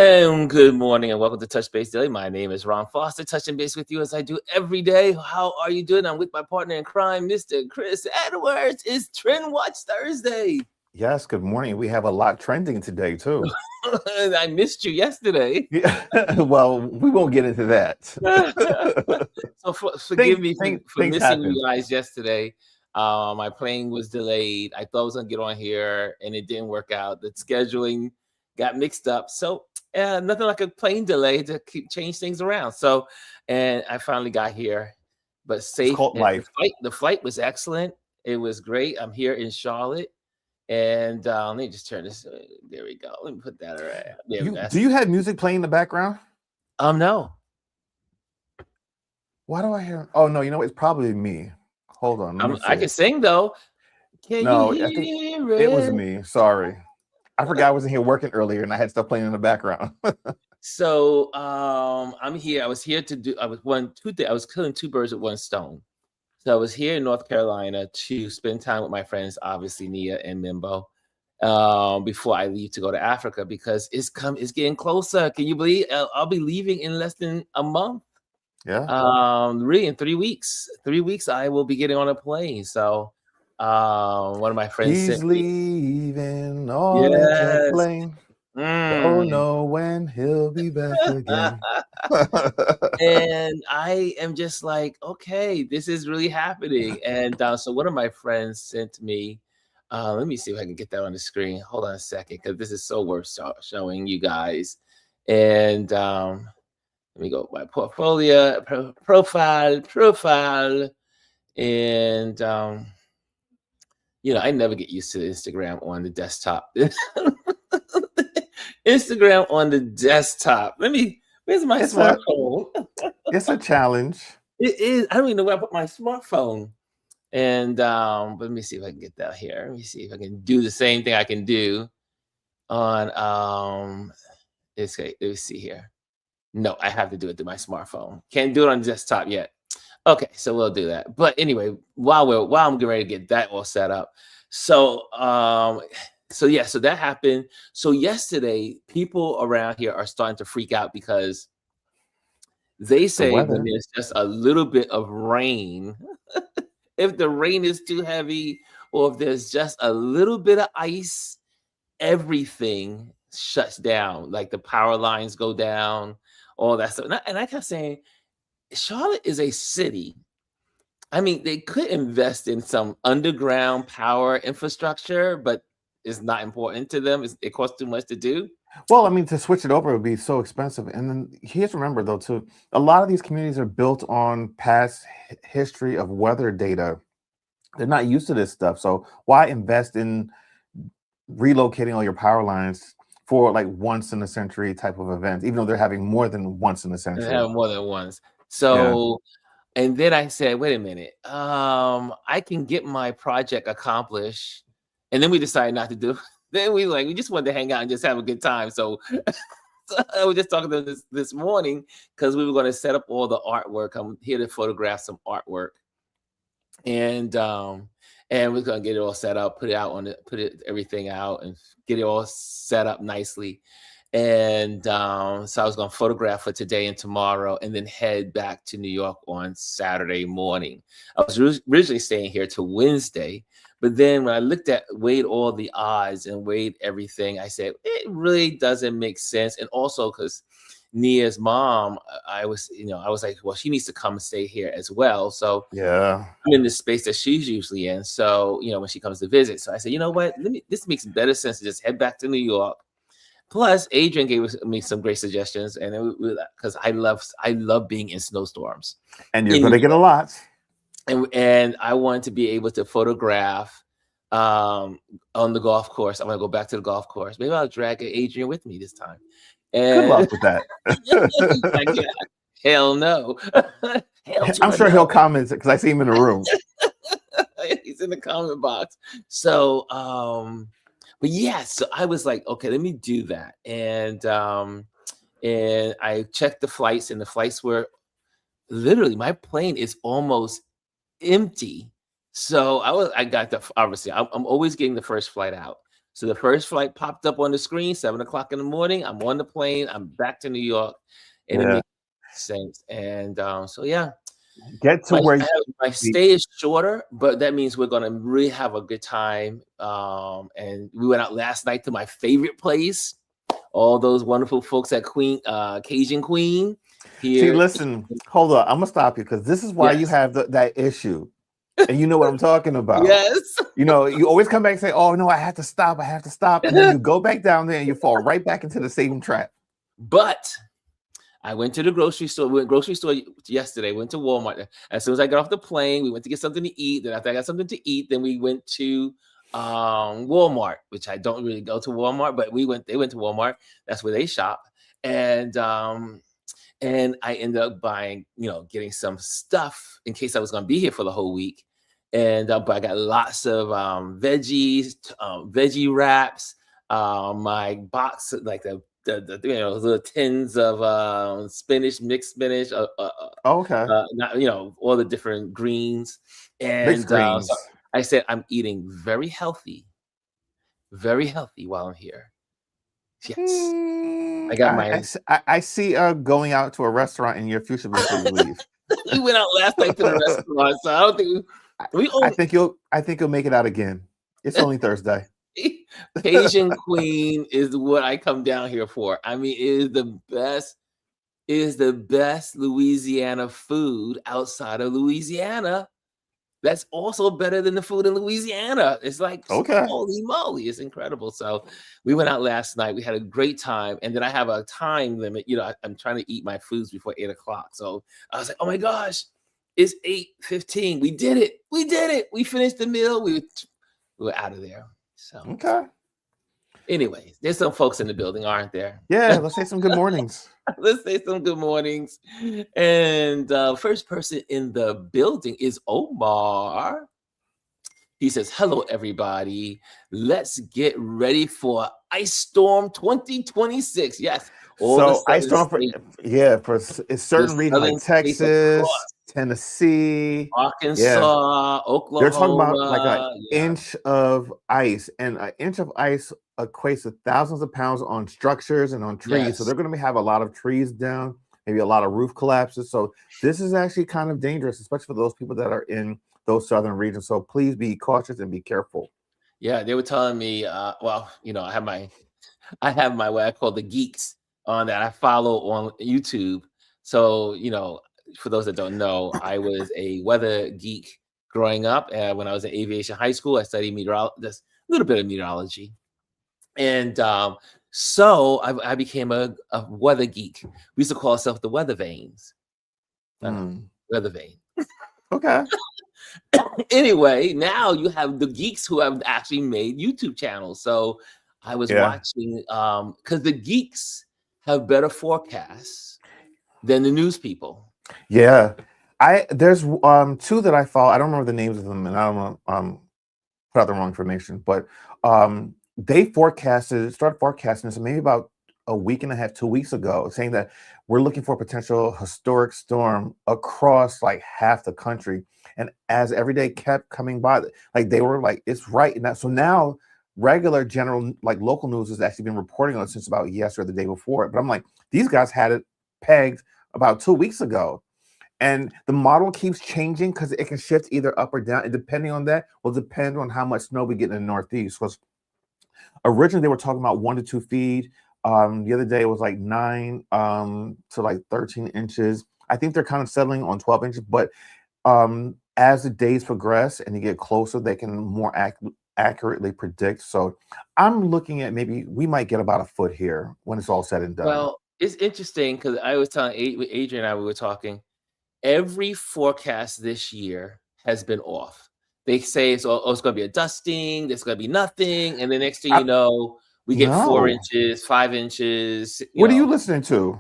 And good morning and welcome to Touch Base Daily. My name is Ron Foster, touching base with you as I do every day. How are you doing? I'm with my partner in crime, Mr. Chris Edwards. It's TrendWatch Thursday. Yes, good morning. We have a lot trending today, too. I missed you yesterday. Yeah. Well, we won't get into that. So forgive me for missing happen. you guys yesterday. My plane was delayed. I thought I was going to get on here, and it didn't work out. The scheduling got mixed up. So nothing like a plane delay to change things around. So, and I finally got here, but safe. It's called life. The flight was excellent. It was great. I'm here in Charlotte. And let me just turn this. There we go. Let me put that around. Do you have music playing in the background? No. Why do I hear? Oh no, it's probably me. Hold on. I can sing though. No, I think it was me. Sorry, I forgot I wasn't here working earlier, and I had stuff playing in the background. So I'm here. I was here to do. I was killing two birds with one stone. So I was here in North Carolina to spend time with my friends, obviously Nia and Mimbo, before I leave to go to Africa because it's getting closer. Can you believe I'll be leaving in less than a month? Yeah. Really in 3 weeks. 3 weeks I will be getting on a plane. So one of my friends He's leaving on a jet plane. Don't know when he'll be back again. And I am just like, okay, this is really happening. And so one of my friends sent me, let me see if I can get that on the screen. Hold on a second, because this is so worth showing you guys. And let me go my portfolio, profile. And, I never get used to Instagram on the desktop. Instagram on the desktop. Where's my smartphone? It's a challenge. It is. I don't even know where I put my smartphone. And but let me see if I can get that here. Let me see if I can do the same thing I can do on let me see here. No, I have to do it through my smartphone. Can't do it on the desktop yet. Okay, so we'll do that. But anyway, while I'm getting ready to get that all set up. So so that happened. So yesterday, people around here are starting to freak out because they say when there's just a little bit of rain, if the rain is too heavy or if there's just a little bit of ice, everything shuts down. Like the power lines go down, all that stuff. And I kept saying, Charlotte is a city. I mean, they could invest in some underground power infrastructure, but it's not important to them. It costs too much to do. Well, I mean, to switch it over would be so expensive. And then you have to remember, though, too, a lot of these communities are built on past history of weather data. They're not used to this stuff. So why invest in relocating all your power lines for like once in a century type of events, even though they're having more than once in a century? They have more than once. So, and then I said, wait a minute, I can get my project accomplished. And then we decided not to do. Then we just wanted to hang out and just have a good time. So, I was just talking to them this morning because we were going to set up all the artwork. I'm here to photograph some artwork, and we're going to get it all set up, everything out, and get it all set up nicely. And so I was going to photograph for today and tomorrow, and then head back to New York on Saturday morning. I was originally staying here till Wednesday. But then when I weighed all the odds and weighed everything, I said, it really doesn't make sense. And also because Nia's mom, I was like, well, she needs to come and stay here as well. So I'm in the space that she's usually in. So, when she comes to visit. So I said, you know what, this makes better sense to just head back to New York. Plus, Adrian gave me some great suggestions. And because I love being in snowstorms. And you're going to get a lot. And I wanted to be able to photograph on the golf course. I'm going to go back to the golf course. Maybe I'll drag Adrian with me this time. And good luck with that. Hell no. I'm sure he'll comment because I see him in the room. He's in the comment box. So, but yeah, so I was like, okay, let me do that. And I checked the flights, and the flights were literally, my plane is almost empty. So obviously I'm always getting the first flight out. So the first flight popped up on the screen, 7 o'clock in the morning. I'm on the plane. I'm back to New York, and it Yeah. makes sense. And so yeah, Get to where you my stay is shorter, but that means we're gonna really have a good time. And we went out last night to my favorite place. All those wonderful folks at Cajun Queen see. here. Listen, hold on. I'm gonna stop you because this is why you Yes. have that issue, and you know what I'm talking about. Yes. You know, you always come back and say, "Oh no, I have to stop. I have to stop," and then you go back down there and you fall right back into the same trap. But I went to the grocery store. We went grocery store yesterday. Went to Walmart. As soon as I got off the plane, we went to get something to eat. Then after I got something to eat, then we went to Walmart, which I don't really go to Walmart, but they went to Walmart. That's where they shop. And I ended up buying, getting some stuff in case I was going to be here for the whole week. And but I got lots of veggies, veggie wraps, my box, like the little tins of spinach, mixed spinach, Okay. all the different greens. Mixed And greens. so I said I'm eating very healthy while I'm here. Yes. I got my. I see going out to a restaurant in your future before you leave. We went out last night to the restaurant, so I don't think I think you'll make it out again. It's only Thursday. Cajun Queen is what I come down here for. I mean, it is the best. It is the best Louisiana food outside of Louisiana. That's also better than the food in Louisiana. It's like, Okay. holy moly, it's incredible. So we went out last night. We had a great time. And then I have a time limit. I'm trying to eat my foods before 8 o'clock. So I was like, oh my gosh, it's 8:15. We did it. We finished the meal. We were out of there. So Okay. anyway, there's some folks in the building, aren't there? Yeah, let's say some good mornings. Let's say some good mornings. And first person in the building is Omar. He says, hello, everybody. Let's get ready for Ice Storm 2026. Yes. So Ice Storm for certain regions like Texas, Tennessee, Arkansas, Oklahoma. They're talking about like an inch of ice, and an inch of ice equates to thousands of pounds on structures and on trees. Yes. So they're going to have a lot of trees down, maybe a lot of roof collapses. So this is actually kind of dangerous, especially for those people that are in those southern regions. So please be cautious and be careful. Yeah, they were telling me, I have my what I call the geeks on that I follow on YouTube. So, for those that don't know, I was a weather geek growing up. When I was in aviation high school, I studied just a little bit of meteorology. And so I became a weather geek. We used to call ourselves the Weather Vanes. Weather Vane. Okay. Anyway, now you have the geeks who have actually made YouTube channels. So I was watching because the geeks have better forecasts than the news people. Yeah. There's two that I follow. I don't remember the names of them, and I don't want to put out the wrong information, but they started forecasting this maybe about a week and a half, 2 weeks ago, saying that we're looking for a potential historic storm across like half the country. And as every day kept coming by, like they were like, it's right. And so now regular general, like local news has actually been reporting on it since about yesterday or the day before. But I'm like, these guys had it pegged about 2 weeks ago. And the model keeps changing because it can shift either up or down. And depending on that will depend on how much snow we get in the Northeast. Because originally they were talking about 1 to 2 feet. The other day it was like 9 to like 13 inches. I think they're kind of settling on 12 inches. But as the days progress and you get closer, they can more accurately predict. So I'm looking at maybe we might get about a foot here when it's all said and done. Well, it's interesting because I was telling Adrian and I, we were talking. Every forecast this year has been off. They say it's going to be a dusting, there's going to be nothing, and the next thing you know, we get 4 inches, 5 inches. What are you listening to?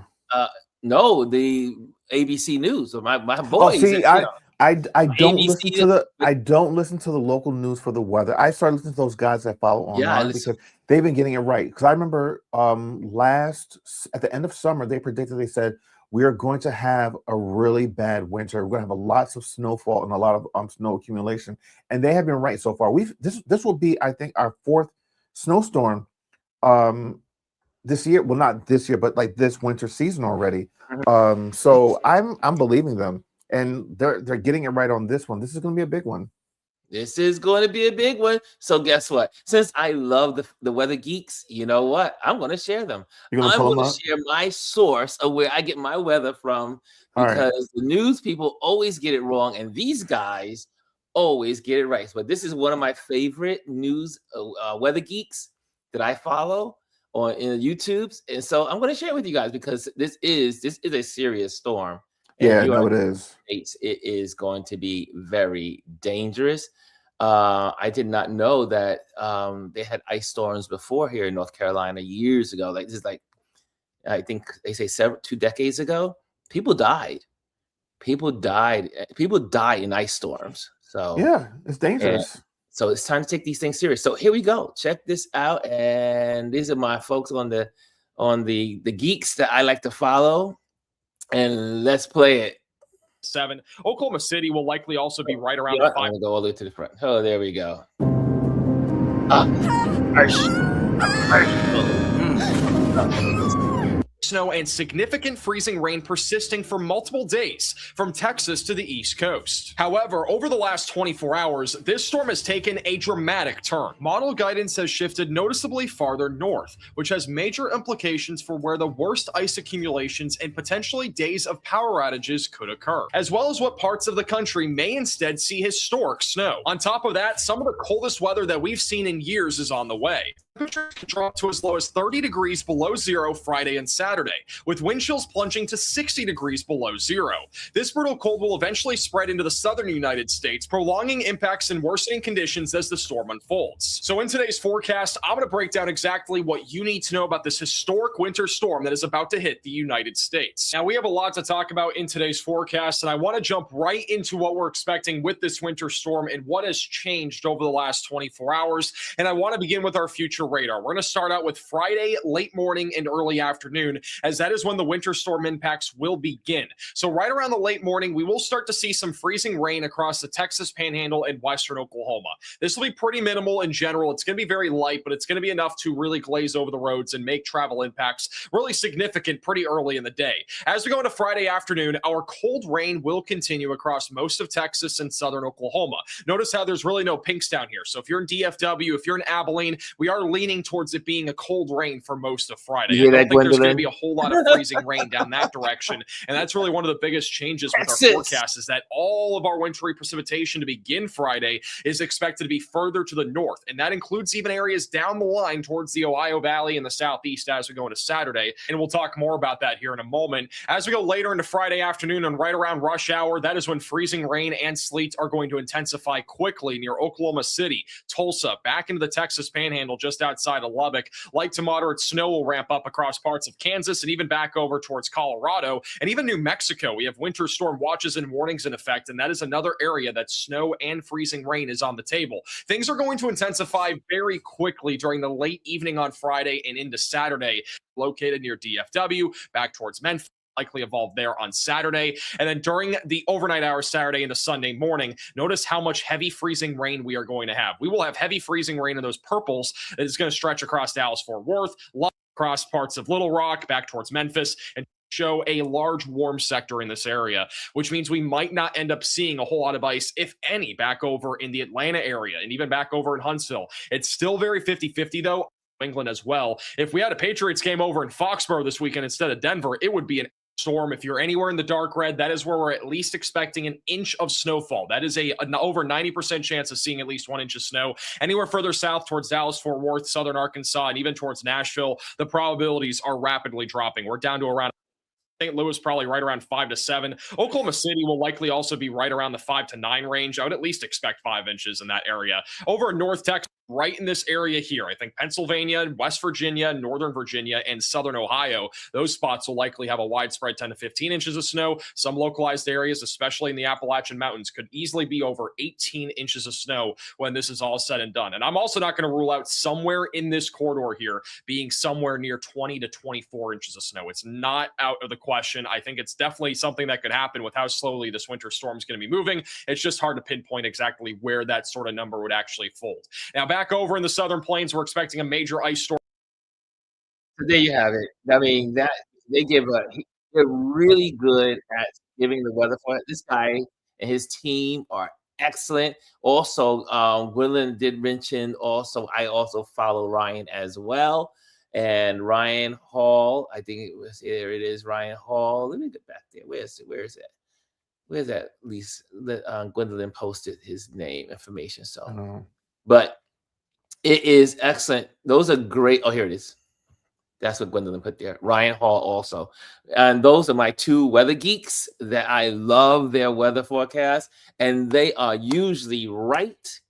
No, the ABC News. My boys. Oh, see, I don't listen to the local news for the weather. I started listening to those guys that follow online because they've been getting it right. Because I remember at the end of summer, they said we are going to have a really bad winter. We're going to have lots of snowfall and a lot of snow accumulation, and they have been right so far. This will be, I think, our 4th snowstorm this year. Well, not this year, but like this winter season already. So I'm believing them, and they're getting it right on this one. This is going to be a big one. This is going to be a big one. So guess what? Since I love the weather geeks, you know what? I'm going to share them. You're going to I'm pull them going to up? share my source of where I get my weather from, All right. because the news people always get it wrong, and these guys always get it right. But this is one of my favorite news weather geeks that I follow on in YouTube's, and so I'm going to share it with you guys, because this is a serious storm. And Yeah, here no, it is. States, it is going to be very dangerous. I did not know that they had ice storms before here in North Carolina years ago. Like this is like, I think they say 2 decades ago. People died. People died in ice storms. So Yeah, it's dangerous. So it's time to take these things serious. So here we go. Check this out. And these are my folks on the geeks that I like to follow. And let's play it. 7. Oklahoma City will likely also be right around the 5. I'm gonna go all the way to the front. Oh, there we go. Snow and significant freezing rain persisting for multiple days from Texas to the East Coast. However, over the last 24 hours, this storm has taken a dramatic turn. Model guidance has shifted noticeably farther north, which has major implications for where the worst ice accumulations and potentially days of power outages could occur, as well as what parts of the country may instead see historic snow. On top of that, some of the coldest weather that we've seen in years is on the way. Temperatures can drop to as low as 30 degrees below zero Friday and Saturday, with wind chills plunging to 60 degrees below zero. This brutal cold will eventually spread into the southern United States, prolonging impacts and worsening conditions as the storm unfolds. So in today's forecast, I'm going to break down exactly what you need to know about this historic winter storm that is about to hit the United States. Now, we have a lot to talk about in today's forecast, and I want to jump right into what we're expecting with this winter storm and what has changed over the last 24 hours. And I want to begin with our future radar. We're going to start out with Friday, late morning and early afternoon, as that is when the winter storm impacts will begin. So right around the late morning, we will start to see some freezing rain across the Texas Panhandle and western Oklahoma. This will be pretty minimal in general. It's going to be very light, but it's going to be enough to really glaze over the roads and make travel impacts really significant pretty early in the day. As we go into Friday afternoon, our cold rain will continue across most of Texas and southern Oklahoma. Notice how there's really no pinks down here. So if you're in DFW, if you're in Abilene, we are leaning towards it being a cold rain for most of Friday. I don't think there's going to be a whole lot of freezing rain down that direction. And that's really one of the biggest changes with our forecast, is that all of our wintry precipitation to begin Friday is expected to be further to the north. And that includes even areas down the line towards the Ohio Valley and the southeast as we go into Saturday. And we'll talk more about that here in a moment. As we go later into Friday afternoon and right around rush hour, that is when freezing rain and sleet are going to intensify quickly near Oklahoma City, Tulsa, back into the Texas Panhandle just outside of Lubbock. Light to moderate snow will ramp up across parts of Kansas and even back over towards Colorado and even New Mexico. We have winter storm watches and warnings in effect, and that is another area that snow and freezing rain is on the table. Things are going to intensify very quickly during the late evening on Friday and into Saturday, located near DFW, back towards Memphis. Likely evolve there on Saturday. And then during the overnight hours Saturday into Sunday morning, notice how much heavy freezing rain we are going to have. We will have heavy freezing rain in those purples that is going to stretch across Dallas-Fort Worth, across parts of Little Rock, back towards Memphis, and show a large warm sector in this area, which means we might not end up seeing a whole lot of ice, if any, back over in the Atlanta area and even back over in Huntsville. It's still very 50-50 though, England as well. If we had a Patriots game over in Foxborough this weekend instead of Denver, it would be an storm. If you're anywhere in the dark red, that is where we're at least expecting an inch of snowfall. That is an over 90% chance of seeing at least 1 inch of snow. Anywhere further south towards Dallas-Fort Worth, southern Arkansas, and even towards Nashville, the probabilities are rapidly dropping. We're down to around St. Louis probably right around 5 to 7. Oklahoma City will likely also be right around the 5 to 9 range. I would at least expect 5 inches in that area. Over in North Texas, right in this area here, I think Pennsylvania, West Virginia, Northern Virginia, and Southern Ohio, those spots will likely have a widespread 10 to 15 inches of snow. Some localized areas, especially in the Appalachian Mountains, could easily be over 18 inches of snow when this is all said and done. And I'm also not going to rule out somewhere in this corridor here being somewhere near 20 to 24 inches of snow. It's not out of the question. I think it's definitely something that could happen with how slowly this winter storm is going to be moving. It's just hard to pinpoint exactly where that sort of number would actually fold. Now, back Back over in the Southern Plains, we're expecting a major ice storm. So there you have it. I mean, that they they're really good at giving the weather for it. This guy and his team are excellent. Also, Gwendolyn did mention I also follow Ryan as well. And Ryan Hall, I think there it is, Ryan Hall. Let me get back there. Where is it? Where's that? At least Gwendolyn posted his name information. So, but it is excellent. Those are great. Oh, here it is. That's what Gwendolyn put there. Ryan Hall also. And those are my two weather geeks that I love their weather forecast. And they are usually right.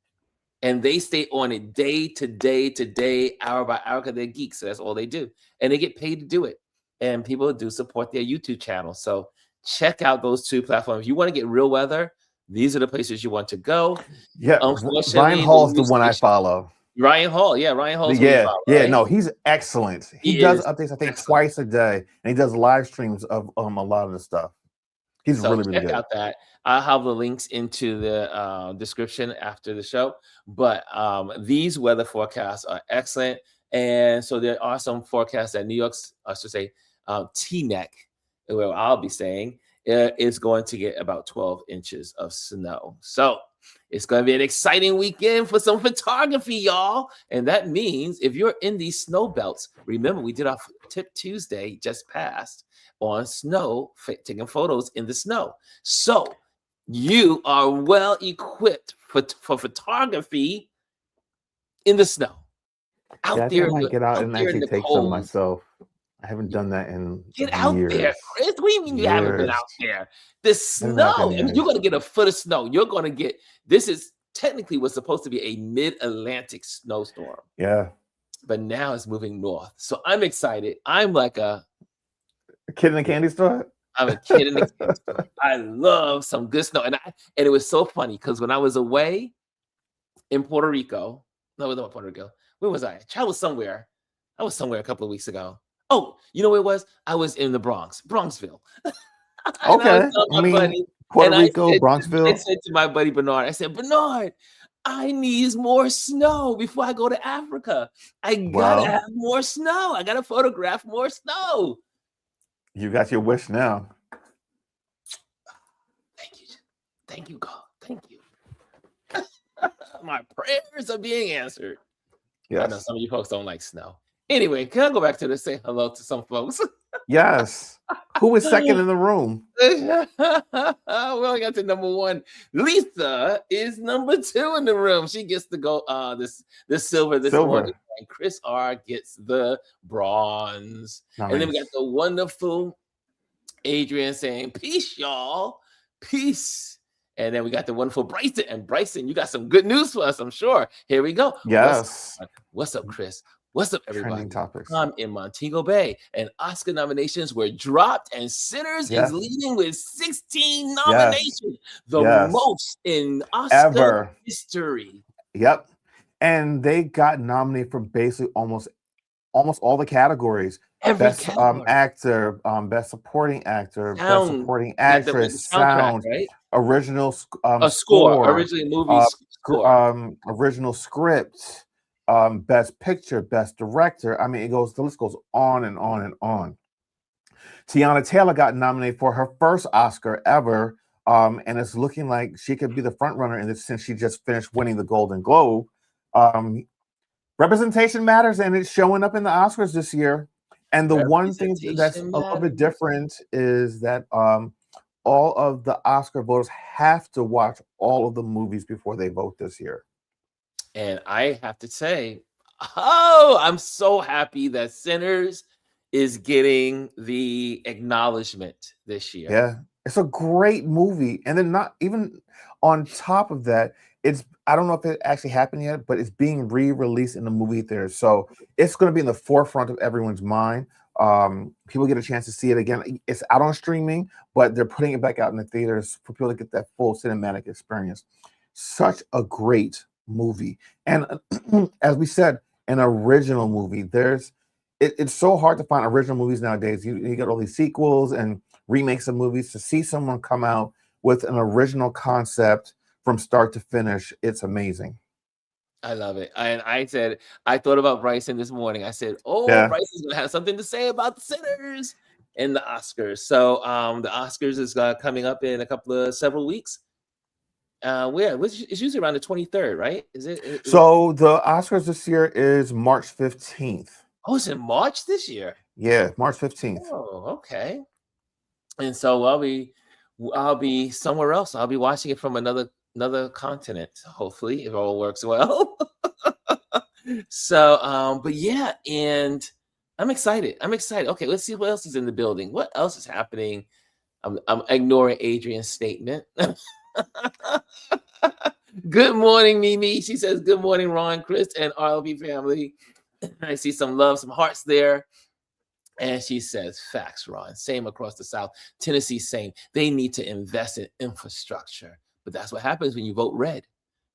And they stay on it day to day to day, hour by hour, because they're geeks. So that's all they do. And they get paid to do it. And people do support their YouTube channel. So check out those two platforms. If you want to get real weather, these are the places you want to go. Yeah, Ryan Hall's the one I follow. Ryan Hall, Ryan Hall's follow, right? No, he's excellent. He does updates, I think, twice a day, and he does live streams of a lot of the stuff. He's really good. Check out that. I'll have the links into the description after the show. But these weather forecasts are excellent, and so there are some forecasts that New York's, I should say, Teaneck, where I'll be saying, is going to get about 12 inches of snow. So it's going to be an exciting weekend for some photography, y'all. And that means if you're in these snow belts, remember we did our Tip Tuesday just passed on snow, taking photos in the snow. So you are well equipped for photography in the snow. I might get out and actually take some myself. I haven't done that in Get out years. there, Chris. What do you mean you haven't been out there? The snow. I mean, you're going to get a foot of snow. You're going to get, this is technically what's supposed to be a mid-Atlantic snowstorm. Yeah. But now it's moving north. So I'm excited. I'm like a kid in a candy store. I'm a kid in a candy store. I love some good snow. And it was so funny because when I was away in Puerto Rico, no, it wasn't Puerto Rico. Where was I? I was somewhere a couple of weeks ago. Oh, you know where it was? I was in the Bronxville. Okay. Puerto Rico, Bronxville. I said to my buddy Bernard, I said, Bernard, I need more snow before I go to Africa. I gotta have more snow. I gotta photograph more snow. You got your wish now. Thank you, God. Thank you. My prayers are being answered. Yes. I know some of you folks don't like snow. Anyway, can I go back to say hello to some folks? Yes. Who is second in the room? We only got to number one. Lisa is number two in the room. She gets to go this silver this morning. And Chris R gets the bronze. Nice. And then we got the wonderful Adrian saying, peace, y'all. Peace. And then we got the wonderful Bryson. And Bryson, you got some good news for us, I'm sure. Here we go. Yes. What's up, Chris? What's up, everybody? Trending topics. I'm in Montego Bay, and Oscar nominations were dropped, and Sinners is leading with 16 nominations, the most in Oscar history. Yep, and they got nominated for basically almost all the categories. Best actor, best supporting actor, best supporting actress, sound, original score, originally movie score, original script. Best picture, best director. I mean, the list goes on and on and on. Tiana Taylor got nominated for her first Oscar ever, and it's looking like she could be the front runner in this since she just finished winning the Golden Globe. Representation matters, and it's showing up in the Oscars this year. And the one thing that's a little bit different is that all of the Oscar voters have to watch all of the movies before they vote this year. And I have to say, I'm so happy that Sinners is getting the acknowledgement this year. Yeah, it's a great movie. And then not even on top of that, I don't know if it actually happened yet, but it's being re-released in the movie theater. So it's going to be in the forefront of everyone's mind. People get a chance to see it again. It's out on streaming, but they're putting it back out in the theaters for people to get that full cinematic experience. Such a great movie. And as we said, an original movie. It's so hard to find original movies nowadays. You get all these sequels and remakes of movies. To see someone come out with an original concept from start to finish, it's amazing. I love it. And I thought about Bryson this morning. I said, oh, Yeah. Bryson's gonna have something to say about the sinners and the Oscars. So the Oscars is coming up in several weeks. It's usually around the 23rd, right? So the Oscars this year is March 15th. Oh, it's in March this year. Yeah, March 15th. Oh, okay. And so I'll be somewhere else. I'll be watching it from another continent, hopefully, if all works well. So but yeah, and I'm excited. Okay, let's see what else is in the building. What else is happening? I'm ignoring Adrian's statement. Good morning, Mimi. She says, good morning, Ron, Chris, and RLB family. I see some love, some hearts there. And she says, facts, Ron. Same across the South. Tennessee, same. They need to invest in infrastructure. But that's what happens when you vote red.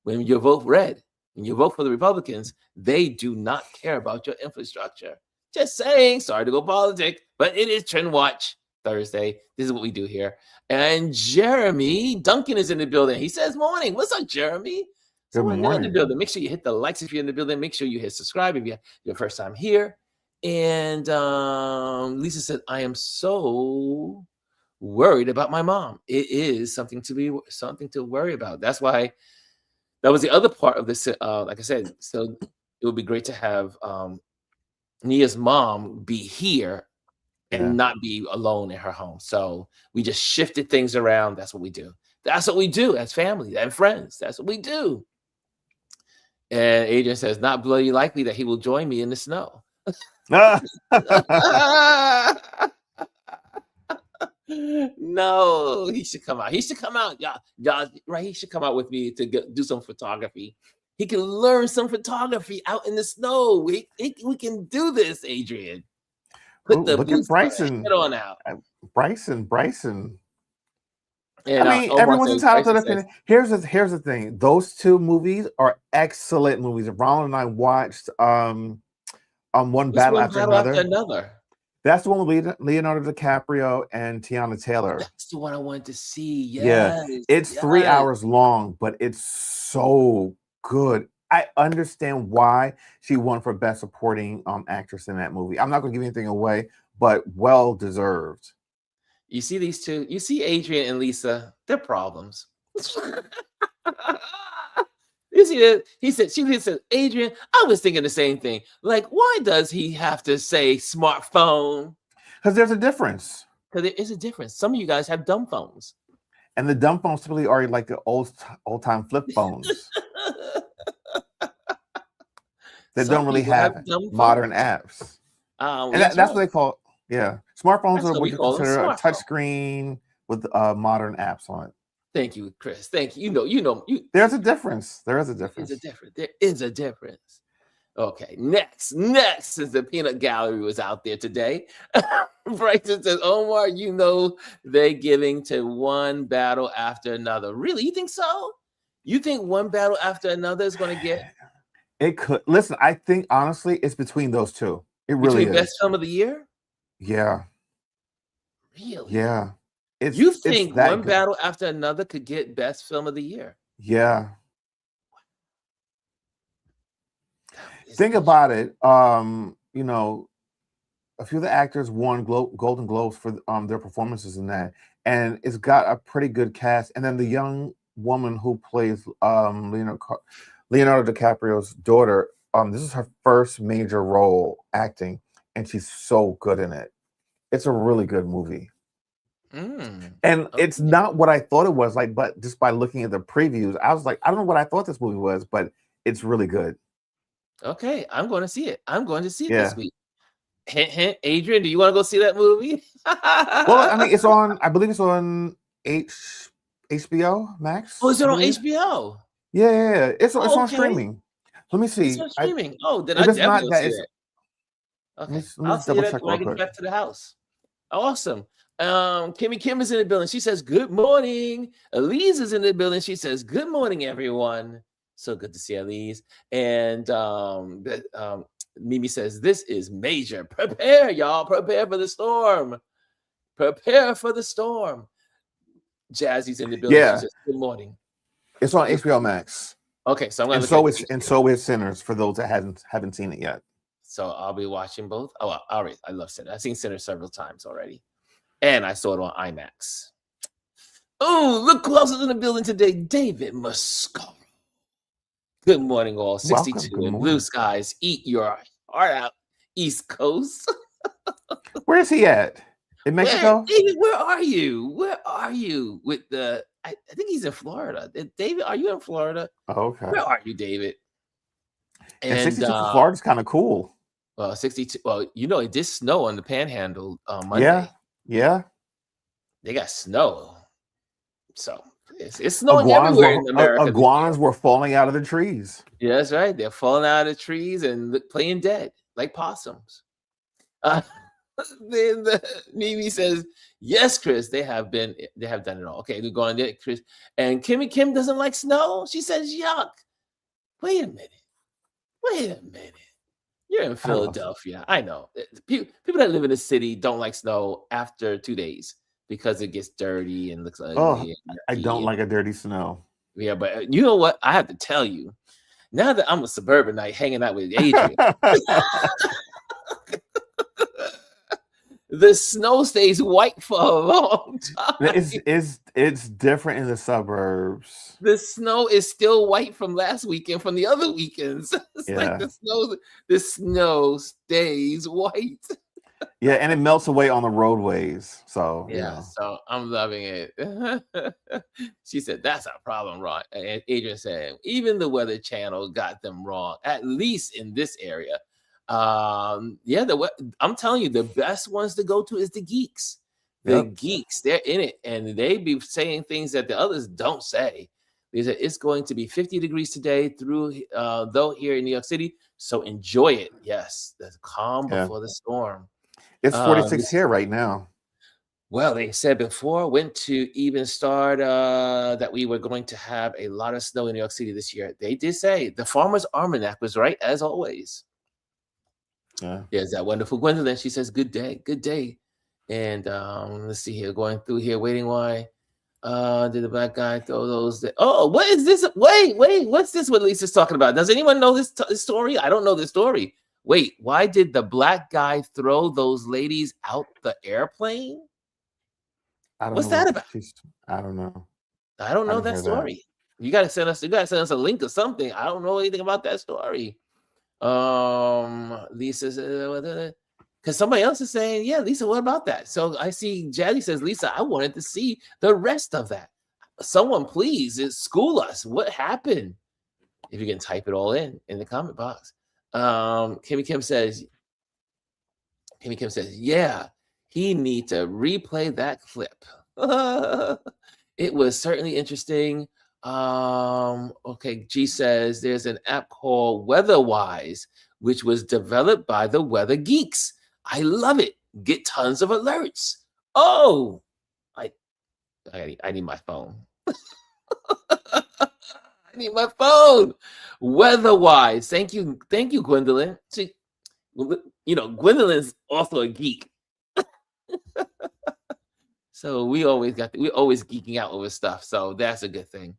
When you vote red, when you vote for the Republicans, they do not care about your infrastructure. Just saying. Sorry to go politic, but it is TrendWatch Thursday. This is what we do here. And Jeremy Duncan is in the building. He says, morning. What's up, Jeremy? Good morning. In the building. Make sure you hit the likes if you're in the building. Make sure you hit subscribe if you're your first time here. And Lisa said, I am so worried about my mom. It is something to worry about. That's why that was the other part of this. Like I said, so it would be great to have Nia's mom be here and not be alone in her home. So we just shifted things around. That's what we do. That's what we do as family and friends. That's what we do. And Adrian says, not bloody likely that he will join me in the snow. No, he should come out. Y'all, right? He should come out with me to do some photography. He can learn some photography out in the snow. We can do this, Adrian. Look at Bryson. Get on out. Bryson. And, I mean, everyone's entitled to their opinion. Here's the thing. Those two movies are excellent movies. Ronald and I watched One Battle After Another. That's the one with Leonardo DiCaprio and Tiana Taylor. That's the one I wanted to see. Yes, yeah, it's 3 hours long, but it's so good. I understand why she won for Best Supporting Actress in that movie. I'm not going to give anything away, but well deserved. You see these two? You see Adrian and Lisa? They're problems. You see that? She said, Adrian, I was thinking the same thing. Like, why does he have to say smartphone? Because there's a difference. Because there is a difference. Some of you guys have dumb phones. And the dumb phones typically are like the old-time flip phones. That don't really have modern apps. And that's what they call it. Yeah. Smartphones are what you consider a touch screen with modern apps on it. Thank you, Chris. Thank you. You know. There's a difference. There is a difference. There is a difference. Okay. Next, since the peanut gallery was out there today, Bryson says, Omar, they giving to one battle after another. Really? You think so? You think one battle after another is going to get? It could. Listen, I think honestly, it's between those two. It really is. Best film of the year? Yeah. Really? Yeah. You think one battle after another could get best film of the year? Yeah. Think about it. A few of the actors won Golden Globes for their performances in that, and it's got a pretty good cast. And then the young woman who plays Leonardo DiCaprio's daughter, this is her first major role acting, and she's so good in it. It's a really good movie. And it's not what I thought it was, but just by looking at the previews, I was like, I don't know what I thought this movie was, but it's really good. Okay, I'm going to see it. This week. Hint, hint. Adrian, do you want to go see that movie? Well, I mean, I believe it's on HBO Max. Oh, is it on HBO? Yeah. It's on streaming. Let me see. It's on streaming. Then I definitely will see it. Okay, I'll see it when I get back to the house. Awesome. Kimmy Kim is in the building. She says, good morning. Elise is in the building. She says, good morning, everyone. So good to see Elise. And Mimi says, this is major. Prepare, y'all. Prepare for the storm. Jazzy's in the building. Yeah. She says, good morning. It's on HBO Max. Okay, so I'm gonna And look so at is Sinners for those that haven't seen it yet. So I'll be watching both. Oh, all right. I love Sinners. I've seen Sinners several times already, and I saw it on IMAX. Oh, look who else is in the building today, David Muscaro. Good morning, all. 62 Good and blue morning. skies. Eat your heart out, East Coast. Where is he at? In Mexico? David, where are you? Where are you with the? I think he's in Florida. David, are you in Florida? Okay. Where are you, David? And 62 for Florida is kind of cool. Well, 62. Well, you know, it did snow on the Panhandle Monday. Yeah. They got snow. So it's snowing everywhere in America. Iguanas were falling out of the trees. Yeah, that's right. They're falling out of the trees and playing dead like possums. Then Mimi says, "Yes, Chris, they have done it all." Okay, they're going there, Chris. And Kim doesn't like snow. She says, "Yuck." Wait a minute. You're in Philadelphia. I know. People that live in the city don't like snow after 2 days because it gets dirty and looks ugly. I don't like a dirty snow. Yeah, but you know what? I have to tell you, now that I'm a suburbanite hanging out with Adrian, the snow stays white for a long time. It's different in the suburbs. The snow is still white from last weekend, from the other weekends. It's like the snow stays white. Yeah, and it melts away on the roadways. So yeah, so I'm loving it. She said, "That's our problem, Ron." And Adrian said, "Even the Weather Channel got them wrong, at least in this area." I'm telling you, the best ones to go to is the geeks. The geeks, they're in it, and they be saying things that the others don't say. They said it's going to be 50 degrees today though here in New York City, so enjoy it. Yes, the calm before the storm. It's 46 here right now. Well, they said before went to even start that we were going to have a lot of snow in New York City this year. They did say the Farmer's Almanac was right as always. Yeah, there's that wonderful Gwendolyn. She says, "Good day." And let's see here, going through here, waiting why did the black guy throw those? What is this? Wait, what's this? What Lisa's talking about? Does anyone know this story? I don't know this story. Wait, why did the black guy throw those ladies out the airplane? What's that about? I don't know. I don't know that story. You gotta send us a link or something. I don't know anything about that story. Lisa says, because somebody else is saying, "Yeah, Lisa, what about that?" So I see Jazzy says, "Lisa, I wanted to see the rest of that. Someone please school us. What happened?" If you can type it all in the comment box. Kimmy Kim says, "Yeah, he need to replay that clip." It was certainly interesting. Okay, G says there's an app called WeatherWise, which was developed by the weather geeks. I love it. Get tons of alerts. Oh, I need my phone. I need my phone. WeatherWise. Thank you, Gwendolyn. See, Gwendolyn's also a geek. So we always geeking out over stuff. So that's a good thing.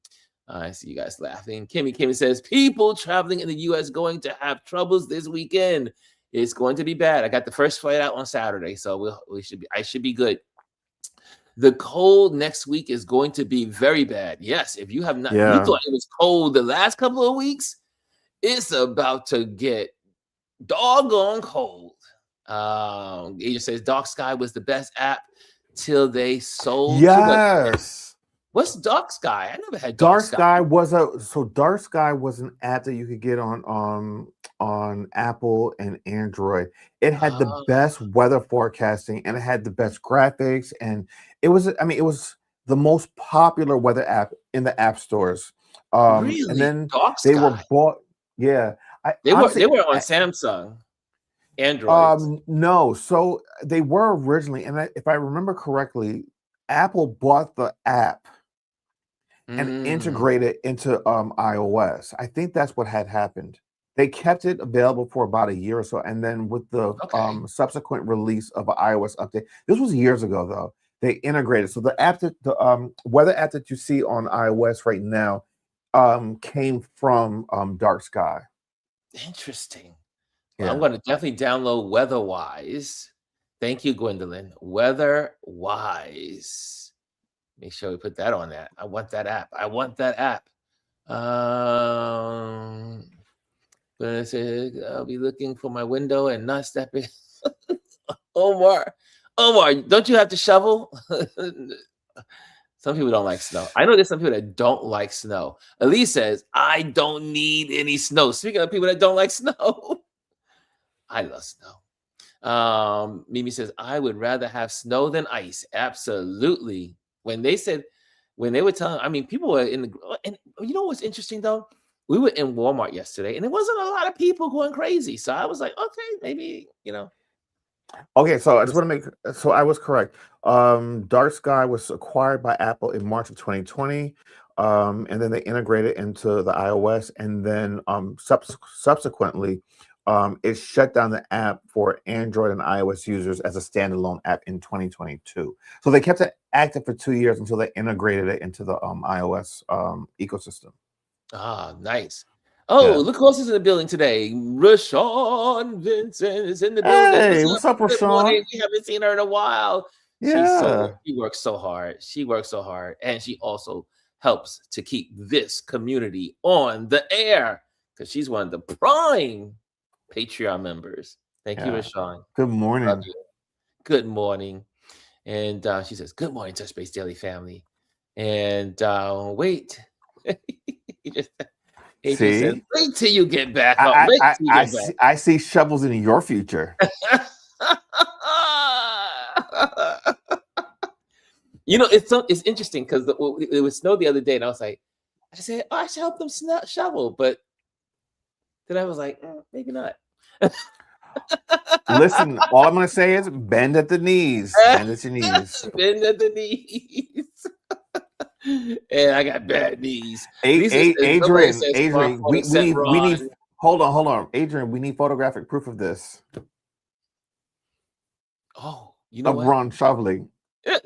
I see you guys laughing. Kimmy says, people traveling in the U.S. going to have troubles this weekend. It's going to be bad. I got the first flight out on Saturday, so I should be good. The cold next week is going to be very bad. Yes, if you have not, you thought it was cold the last couple of weeks, it's about to get doggone cold. Agent says Dark Sky was the best app till they sold. Yes. What's Dark Sky? I never had Dark Sky. Dark Sky was an app that you could get on Apple and Android. It had the best weather forecasting and it had the best graphics, and it was the most popular weather app in the app stores. Really? And then Dark they Sky. were bought. Yeah. They were on Samsung. Android. No, so they were originally, and if I remember correctly, Apple bought the app and integrated into iOS. I think that's what had happened. They kept it available for about a year or so, and then with the subsequent release of an iOS update, this was years ago though, they integrated. So the app the weather app that you see on iOS right now came from dark sky. Interesting. Well, I'm Yeah. going to definitely download WeatherWise. Thank you, Gwendolyn. WeatherWise. Make sure we put that on that. I want that app. I want that app. But I said I'll be looking for my window and not stepping. Omar, don't you have to shovel? Some people don't like snow. I know there's some people that don't like snow. Elise says, I don't need any snow. Speaking of people that don't like snow, I love snow. Mimi says, I would rather have snow than ice. Absolutely. When they were telling, I mean, people were in the, and you know what's interesting though? We were in Walmart yesterday and there wasn't a lot of people going crazy. So I was like, okay, maybe, Okay, so I just want to so I was correct. Dark Sky was acquired by Apple in March of 2020, and then they integrated into the iOS, and then subsequently, it shut down the app for Android and iOS users as a standalone app in 2022. So they kept it active for 2 years until they integrated it into the iOS ecosystem. Ah, nice. Oh, Yeah. look who else is in the building today. Rashawn Vincent is in the building. Hey, what's up, Good morning. Rashawn? We haven't seen her in a while. Yeah. She works so hard. She works so hard. And she also helps to keep this community on the air because she's one of the prime Patreon members. Thank you, Yeah. Rashawn. Good morning. Love you. Good morning. And she says, good morning, Touch Base Daily family. And wait. Adrian says, wait till you get back. I see shovels in your future. It's interesting because it was snow the other day, and I said, oh, I should help them shovel, but then I was like, maybe not. Listen, all I'm gonna say is bend at the knees. Bend at your knees. Bend at the knees. And I got bad knees. Adrian, we need hold on. Adrian, we need photographic proof of this. Oh, you know of Ron shoveling. I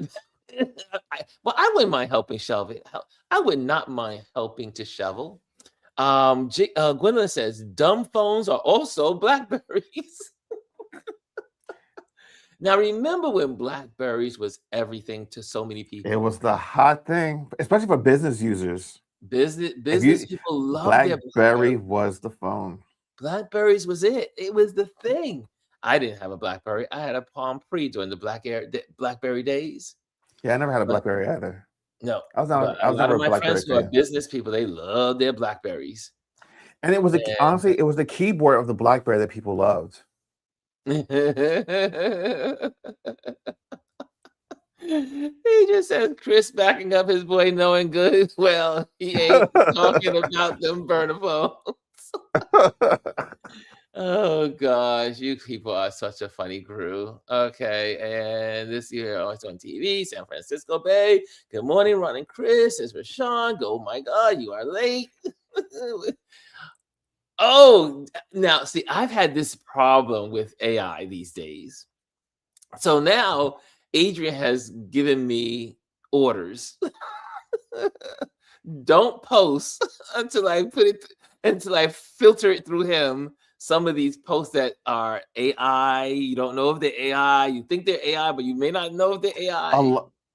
wouldn't mind helping shovel. I would not mind helping to shovel. Gwendolyn says dumb phones are also Blackberries. Now, remember when Blackberries was everything to so many people? It was the hot thing, especially for business users. Business people love Blackberry was the phone. Blackberries was it. It was the thing. I didn't have a Blackberry. I had a Palm Pre during the Blackberry days. Yeah, I never had a Blackberry either. No, I was never a my friends who are business people. They love their Blackberries. And it was honestly, it was the keyboard of the Blackberry that people loved. He just says Chris backing up his boy knowing good. Well, he ain't talking about them burner phones. Oh gosh, you people are such a funny crew. Okay, and this year always on TV, San Francisco Bay. Good morning, Ron and Chris. It's Rashawn. Oh my God, you are late. Oh, now see, I've had this problem with AI these days. So now Adrian has given me orders. Don't post until I filter it through him. Some of these posts that are AI, you don't know if they're AI. You think they're AI, but you may not know if they're AI.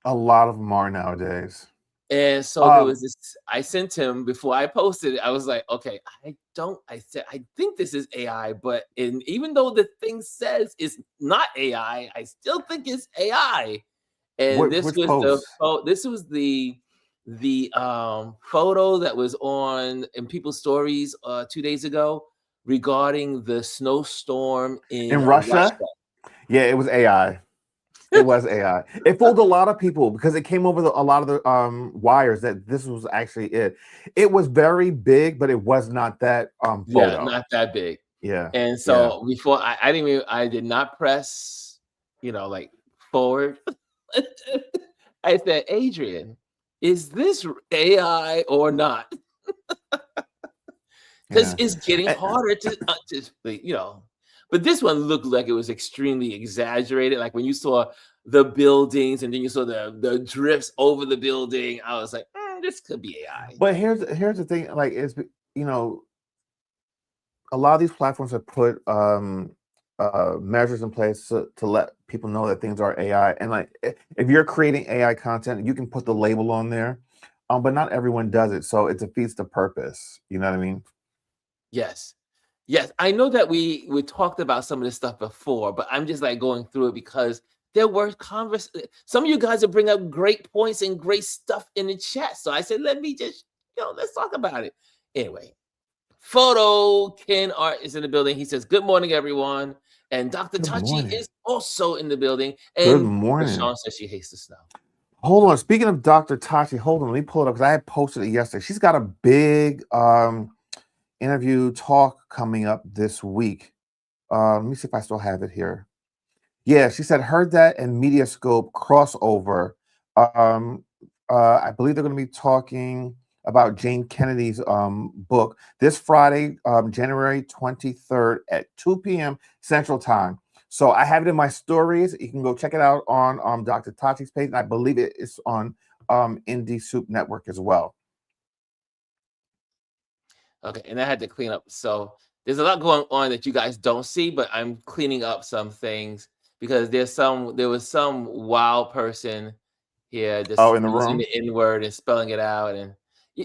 A lot of them are nowadays. And so there was this, I sent him before I posted it. I was like, okay, I said, I think this is AI, but even though the thing says it's not AI, I still think it's AI. And this was the photo that was in people's stories 2 days ago regarding the snowstorm in Russia. Yeah, it was AI. It was AI. It fooled a lot of people because it came over a lot of the wires that this was actually it. It was very big, but it was not that photo. Yeah, not that big. Yeah. And so before I did not press, like forward. I said, Adrian, is this AI or not? Because it's getting harder to But this one looked like it was extremely exaggerated. Like when you saw the buildings and then you saw the drifts over the building, I was like, this could be AI. But here's the thing, like, it's, you know, a lot of these platforms have put measures in place to let people know that things are AI. And like, if you're creating AI content, you can put the label on there, but not everyone does it, so it defeats the purpose. You know what I mean? Yes. Yes, I know that we talked about some of this stuff before, but I'm just like going through it because there were some of you guys are bringing up great points and great stuff in the chat. So I said, let me just, let's talk about it. Anyway, Photo Ken Art is in the building. He says, good morning, everyone. And Dr. Good Tachi morning. is also in the building. Good And morning. Sean says she hates the snow. Hold on. Speaking of Dr. Tachi, hold on. Let me pull it up because I had posted it yesterday. She's got a big interview talk coming up this week. Let me see if I still have it here. Yeah, she said, heard that and Mediascope crossover. I believe they're going to be talking about Jane Kennedy's book this Friday, January 23rd at 2 p.m. Central Time. So I have it in my stories. You can go check it out on Dr. Tachi's page. And I believe it is on Indie Soup Network as well. Okay, and I had to clean up. So there's a lot going on that you guys don't see, but I'm cleaning up some things because there was some wild person here just in the using room, the N word and spelling it out, and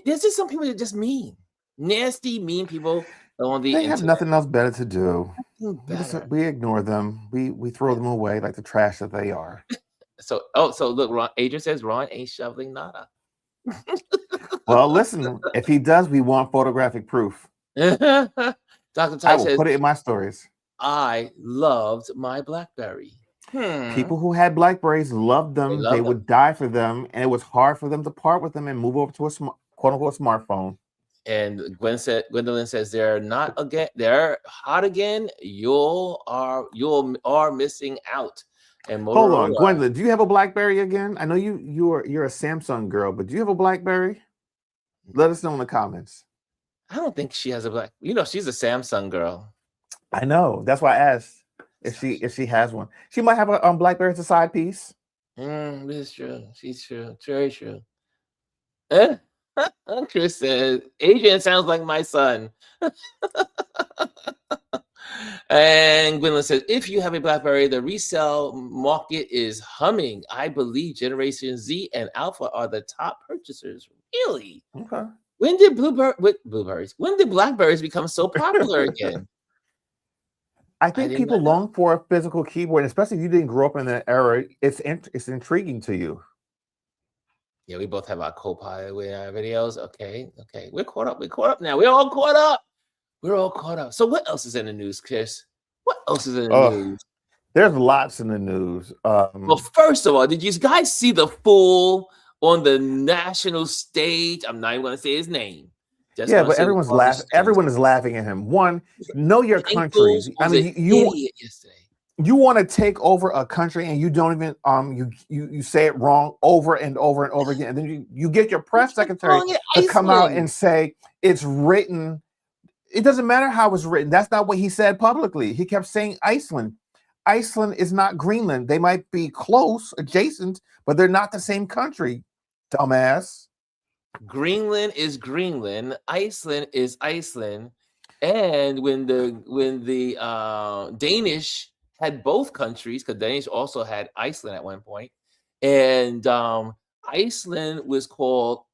there's just some people that just mean, nasty, mean people on the they internet. have nothing else better to do. We ignore them. We throw them away like the trash that they are. So look, Adrian says Ron ain't shoveling nada. Well, listen, if he does, we want photographic proof. Dr. Ty says, put it in my stories. I loved my BlackBerry. People who had Blackberries loved them. They would die for them, and it was hard for them to part with them and move over to a quote-unquote smartphone. And Gwendolyn says they're not again. They're hot again. You are missing out. And Motorola, hold on, Gwendolyn, do you have a BlackBerry again? I know you're a Samsung girl, but do you have a BlackBerry? Let us know in the comments. I don't think she has a she's a Samsung girl. I know. That's why I asked if she has one. She might have a BlackBerry as a side piece. This is true. She's true. Very true. Chris says, Adrian sounds like my son. And Gwendolyn says, if you have a BlackBerry, the resale market is humming. I believe Generation Z and Alpha are the top purchasers. Really? Okay. When did when did BlackBerries become so popular again? I think people long for a physical keyboard, especially if you didn't grow up in that era. It's intriguing to you. Yeah, we both have our Copilot with our videos. Okay. We're caught up now. We're all caught up. So what else is in the news, Chris? What else is in the news? There's lots in the news. Well, first of all, did you guys see the fool on the national stage? I'm not even going to say his name. But everyone's laughing. Everyone is laughing at him. One, know your country. I mean, you want to take over a country and you don't even you say it wrong over and over and over again, and then you get your press secretary to come out and say it's written. It doesn't matter how it's written. That's not what he said publicly. He kept saying Iceland. Iceland is not Greenland. They might be close, adjacent, but they're not the same country, dumbass. Greenland is Greenland. Iceland is Iceland. And when the Danish had both countries, because Danish also had Iceland at one point, and Iceland was called.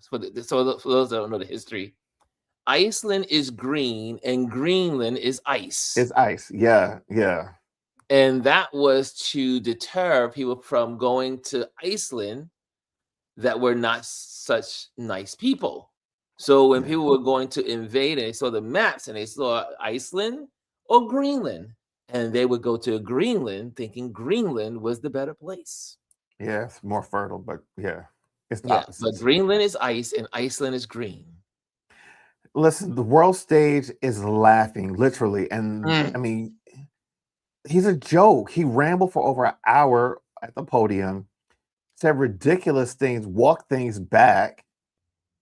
For those that don't know the history, Iceland is green and Greenland is ice. It's ice, yeah. And that was to deter people from going to Iceland that were not such nice people. So when people were going to invade and they saw the maps and they saw Iceland or Greenland, and they would go to Greenland thinking Greenland was the better place. Yeah, it's more fertile, but yeah, it's not. Yeah, but Greenland is ice and Iceland is green. Listen, the world stage is laughing, literally. And I mean, he's a joke. He rambled for over an hour at the podium, said ridiculous things, walked things back.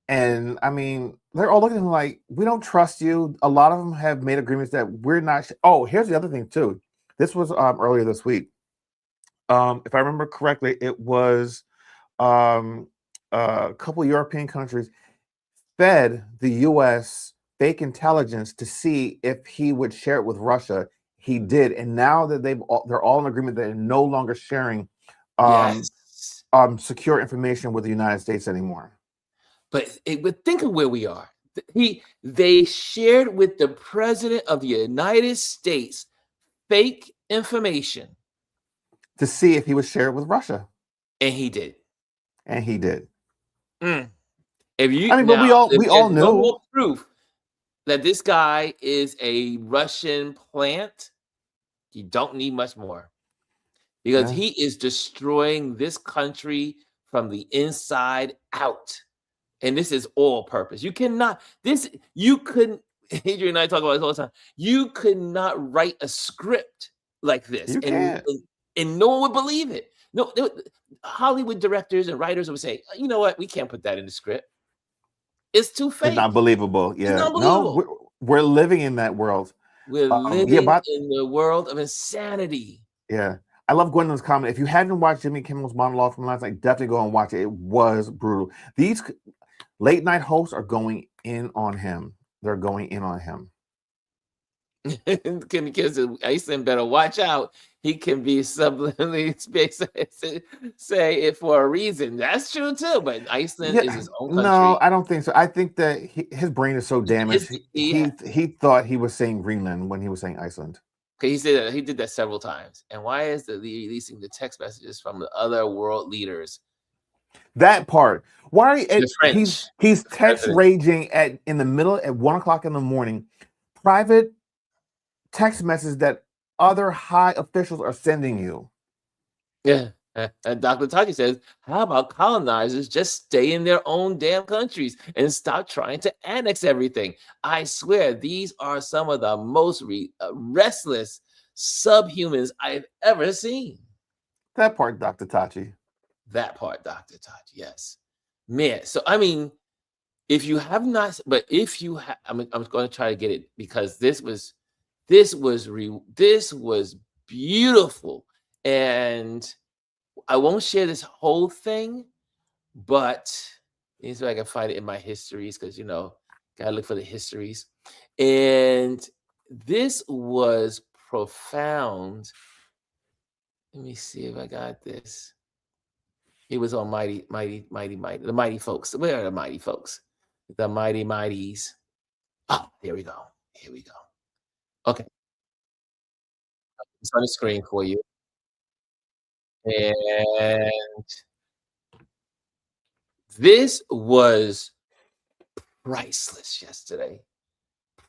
And I mean, they're all looking at him like, we don't trust you. A lot of them have made agreements that we're not. Here's the other thing, too. This was earlier this week. If I remember correctly, it was a couple European countries fed the U.S. fake intelligence to see if he would share it with Russia. He did, and now that they're all in agreement that they're no longer sharing Yes. secure information with the United States anymore. But think of where we are. They shared with the president of the United States fake information to see if he would share it with Russia, and he did. And he did. If you, I mean, but we all know no more proof that this guy is a Russian plant. You don't need much more, because he is destroying this country from the inside out. And this is all purpose. You couldn't, Adrian and I talk about this all the time. You could not write a script like this. And no one would believe it. No, Hollywood directors and writers would say, you know what? We can't put that in the script. It's too fake. It's not believable. Yeah. It's unbelievable. No, we're living in that world. We're living in the world of insanity. Yeah. I love Gwendolyn's comment. If you haven't watched Jimmy Kimmel's monologue from last night, definitely go and watch it. It was brutal. These late night hosts are going in on him. They're going in on him. Because Iceland better watch out. He can be subliminally say it for a reason. That's true too. But Iceland is his own country. No, I don't think so. I think that his brain is so damaged. He thought he was saying Greenland when he was saying Iceland. Okay, he said that he did that several times. And why is the releasing the text messages from the other world leaders? That part. Why he's text raging in the middle at 1 o'clock in the morning, private text messages that other high officials are sending you. Yeah. And Dr. Tachi says, how about colonizers just stay in their own damn countries and stop trying to annex everything? I swear, these are some of the most restless subhumans I've ever seen. That part, Dr. Tachi. That part, Dr. Tachi, yes. Man, so I mean, if you have not, but if you have, I'm going to try to get it, because this was beautiful. And I won't share this whole thing, but let me see if I can find it in my histories, because gotta look for the histories. And this was profound. Let me see if I got this. It was on Mighty, the Mighty Folks. Where are the Mighty Folks? The Mighty Mighties. Oh, here we go. Okay. It's on the screen for you. And this was priceless yesterday.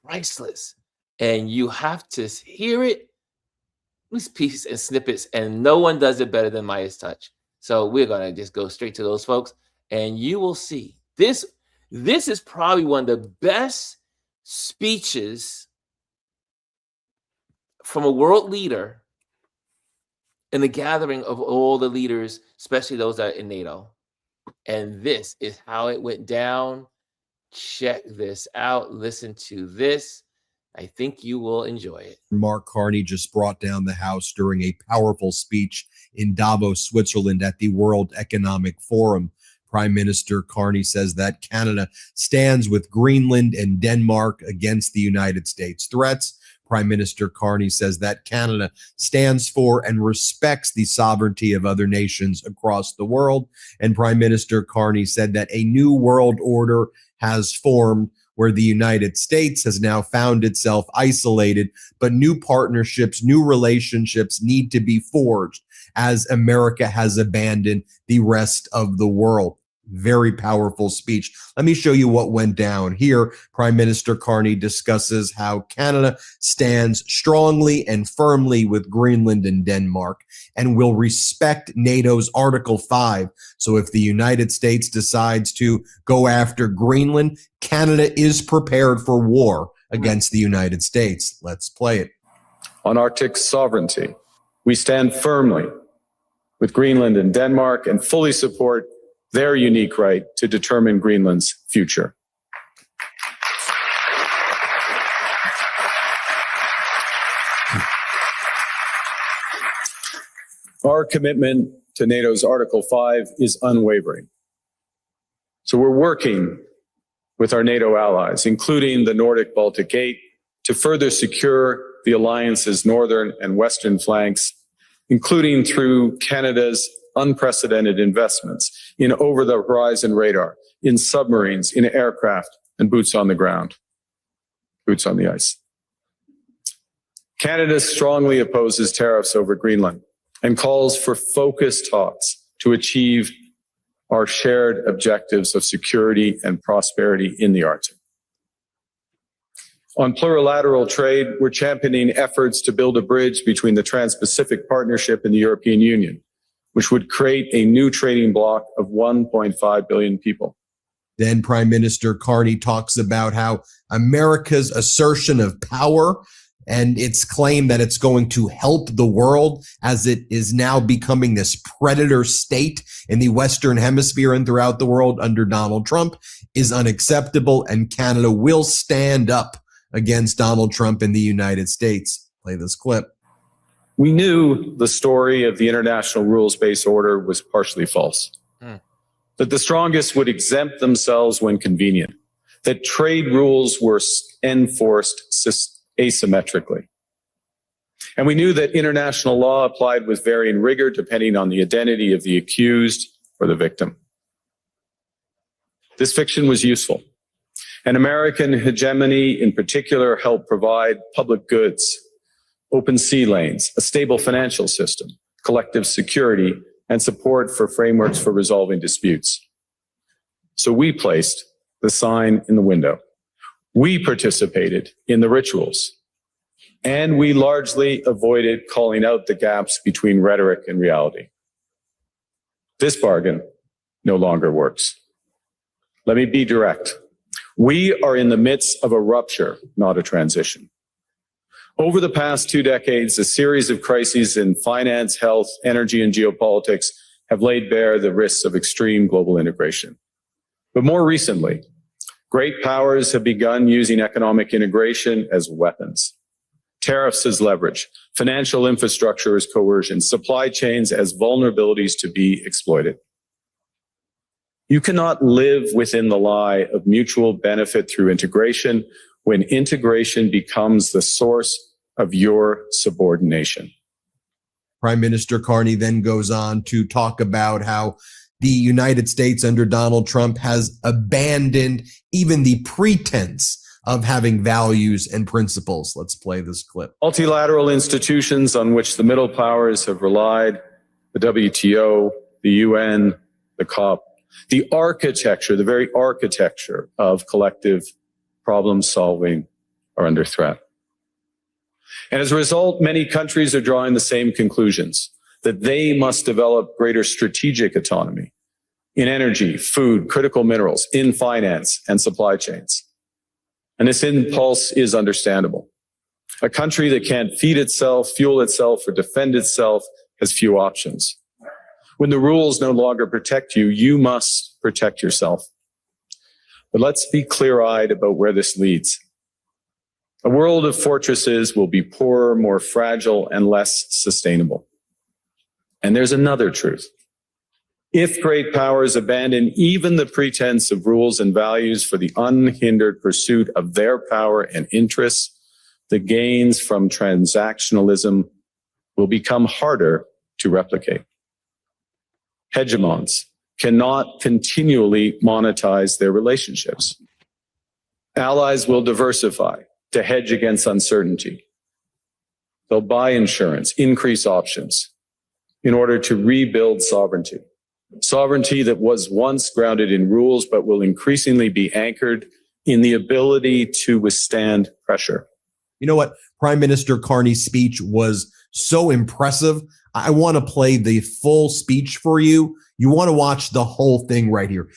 Priceless. And you have to hear it, these pieces and snippets, and no one does it better than Meidas Touch. So we're going to just go straight to those folks, and you will see. This is probably one of the best speeches from a world leader in the gathering of all the leaders, especially those that are in NATO. And this is how it went down. Check this out. Listen to this. I think you will enjoy it. Mark Carney just brought down the House during a powerful speech in Davos, Switzerland at the World Economic Forum. Prime Minister Carney says that Canada stands with Greenland and Denmark against the United States threats. Prime Minister Carney says that Canada stands for and respects the sovereignty of other nations across the world. And Prime Minister Carney said that a new world order has formed where the United States has now found itself isolated, but new partnerships, new relationships need to be forged as America has abandoned the rest of the world. Very powerful speech. Let me show you what went down. Here, Prime Minister Carney discusses how Canada stands strongly and firmly with Greenland and Denmark and will respect NATO's Article 5. So if the United States decides to go after Greenland, Canada is prepared for war against the United States. Let's play it. On Arctic sovereignty, we stand firmly with Greenland and Denmark and fully support their unique right to determine Greenland's future. Our commitment to NATO's Article 5 is unwavering. So we're working with our NATO allies, including the Nordic Baltic Gate, to further secure the alliance's northern and western flanks, including through Canada's unprecedented investments in over-the-horizon radar, in submarines, in aircraft, and boots on the ground, boots on the ice. Canada strongly opposes tariffs over Greenland and calls for focused talks to achieve our shared objectives of security and prosperity in the Arctic. On plurilateral trade, we're championing efforts to build a bridge between the Trans-Pacific Partnership and the European Union, which would create a new trading bloc of 1.5 billion people. Then Prime Minister Carney talks about how America's assertion of power and its claim that it's going to help the world as it is now becoming this predator state in the Western Hemisphere and throughout the world under Donald Trump is unacceptable, and Canada will stand up against Donald Trump in the United States. Play this clip. We knew the story of the international rules-based order was partially false. That the strongest would exempt themselves when convenient. That trade rules were enforced asymmetrically. And we knew that international law applied with varying rigor depending on the identity of the accused or the victim. This fiction was useful. And American hegemony in particular helped provide public goods, open sea lanes, a stable financial system, collective security, and support for frameworks for resolving disputes. So we placed the sign in the window. We participated in the rituals. And we largely avoided calling out the gaps between rhetoric and reality. This bargain no longer works. Let me be direct. We are in the midst of a rupture, not a transition. Over the past 2 decades, a series of crises in finance, health, energy, and geopolitics have laid bare the risks of extreme global integration. But more recently, great powers have begun using economic integration as weapons. Tariffs as leverage, financial infrastructure as coercion, supply chains as vulnerabilities to be exploited. You cannot live within the lie of mutual benefit through integration when integration becomes the source of your subordination. Prime Minister Carney then goes on to talk about how the United States under Donald Trump has abandoned even the pretense of having values and principles. Let's play this clip. Multilateral institutions on which the middle powers have relied, the WTO, the UN, the COP, the architecture, the very architecture of collective problem solving are under threat. And as a result, many countries are drawing the same conclusions, that they must develop greater strategic autonomy in energy, food, critical minerals, in finance and supply chains. And this impulse is understandable. A country that can't feed itself, fuel itself, or defend itself has few options. When the rules no longer protect you, you must protect yourself. But let's be clear-eyed about where this leads. A world of fortresses will be poorer, more fragile, and less sustainable. And there's another truth. If great powers abandon even the pretense of rules and values for the unhindered pursuit of their power and interests, the gains from transactionalism will become harder to replicate. Hegemons cannot continually monetize their relationships. Allies will diversify to hedge against uncertainty. They'll buy insurance, increase options in order to rebuild sovereignty. Sovereignty that was once grounded in rules, but will increasingly be anchored in the ability to withstand pressure. You know what? Prime Minister Carney's speech was so impressive. I want to play the full speech for you. You want to watch the whole thing right here.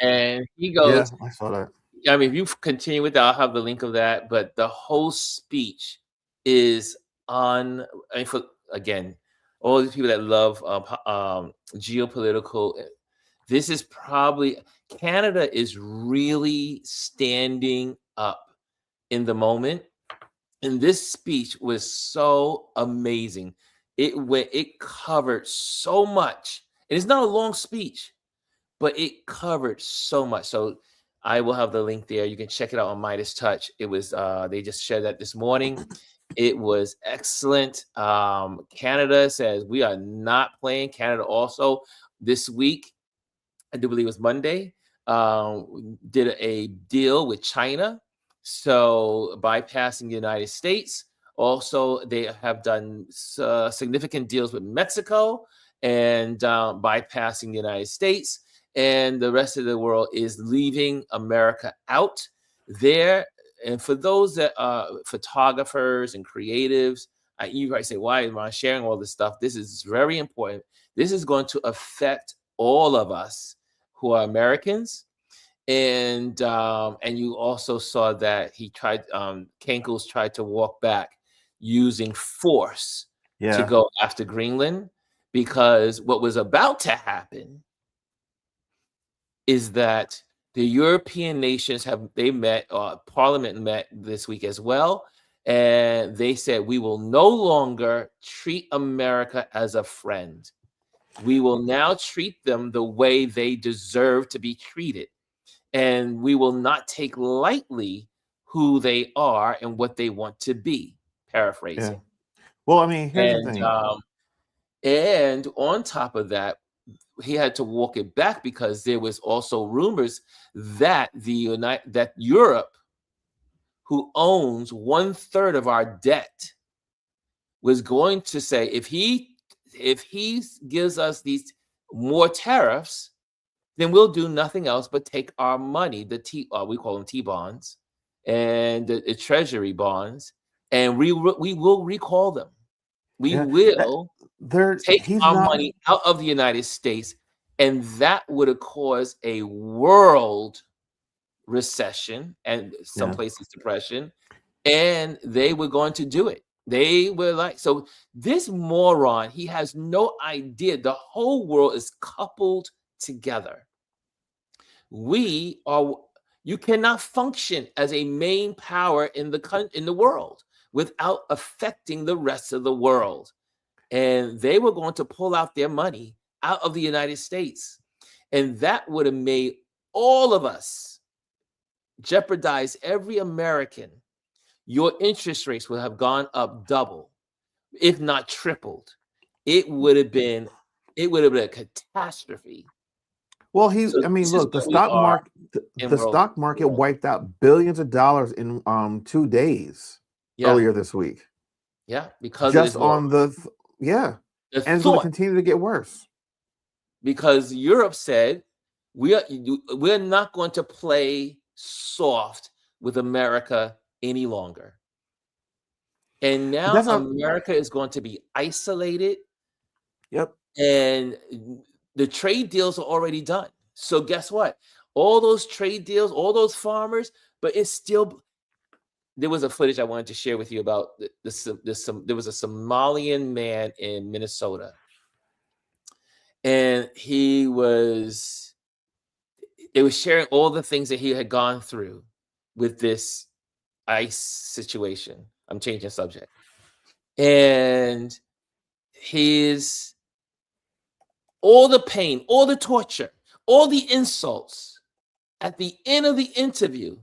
And he goes, Yeah, I saw that. I mean, if you continue with that, I'll have the link of that. But the whole speech is on, I mean, for, again, all these people that love geopolitical, this is probably, Canada is really standing up in the moment. And this speech was so amazing. It covered so much. And it's not a long speech, but it covered so much. So I will have the link there. You can check it out on Meidas Touch. It was they just shared that this morning. It was excellent. Canada says we are not playing. Canada also this week, I do believe it was Monday, did a deal with China. So bypassing the United States. Also, they have done significant deals with Mexico and bypassing the United States. And the rest of the world is leaving America out there. And for those that are photographers and creatives, you might say, why am I sharing all this stuff? This is very important. This is going to affect all of us who are Americans. And you also saw that he tried, Kankles tried to walk back using force to go after Greenland, because what was about to happen is that the European nations Parliament met this week as well, and they said we will no longer treat America as a friend. We will now treat them the way they deserve to be treated, and we will not take lightly who they are and what they want to be. Paraphrasing. Yeah. Well, I mean, here's the thing. And on top of that, he had to walk it back because there was also rumors that that Europe, who owns 1/3 of our debt, was going to say if he gives us these more tariffs, then we'll do nothing else but take our money, we call them T-bonds, and the treasury bonds, and we will recall them. We will take our money out of the United States, and that would have caused a world recession and some places depression, and they were going to do it. They were like, so this moron, he has no idea the whole world is coupled together. You cannot function as a main power in the world without affecting the rest of the world. And they were going to pull out their money out of the United States. And that would have made all of us jeopardize every American. Your interest rates would have gone up double, if not tripled. It would have been a catastrophe. Well, look, the stock market wiped out billions of dollars in 2 days earlier this week. Yeah, because just on and it's going to continue to get worse. Because Europe said we're not going to play soft with America any longer. And now America is going to be isolated. Yep. And the trade deals are already done. So guess what? All those trade deals, all those farmers, but it's still. There was a footage I wanted to share with you about there was a Somalian man in Minnesota, and they was sharing all the things that he had gone through with this ICE situation. I'm changing the subject. And all the pain, all the torture, all the insults. At the end of the interview,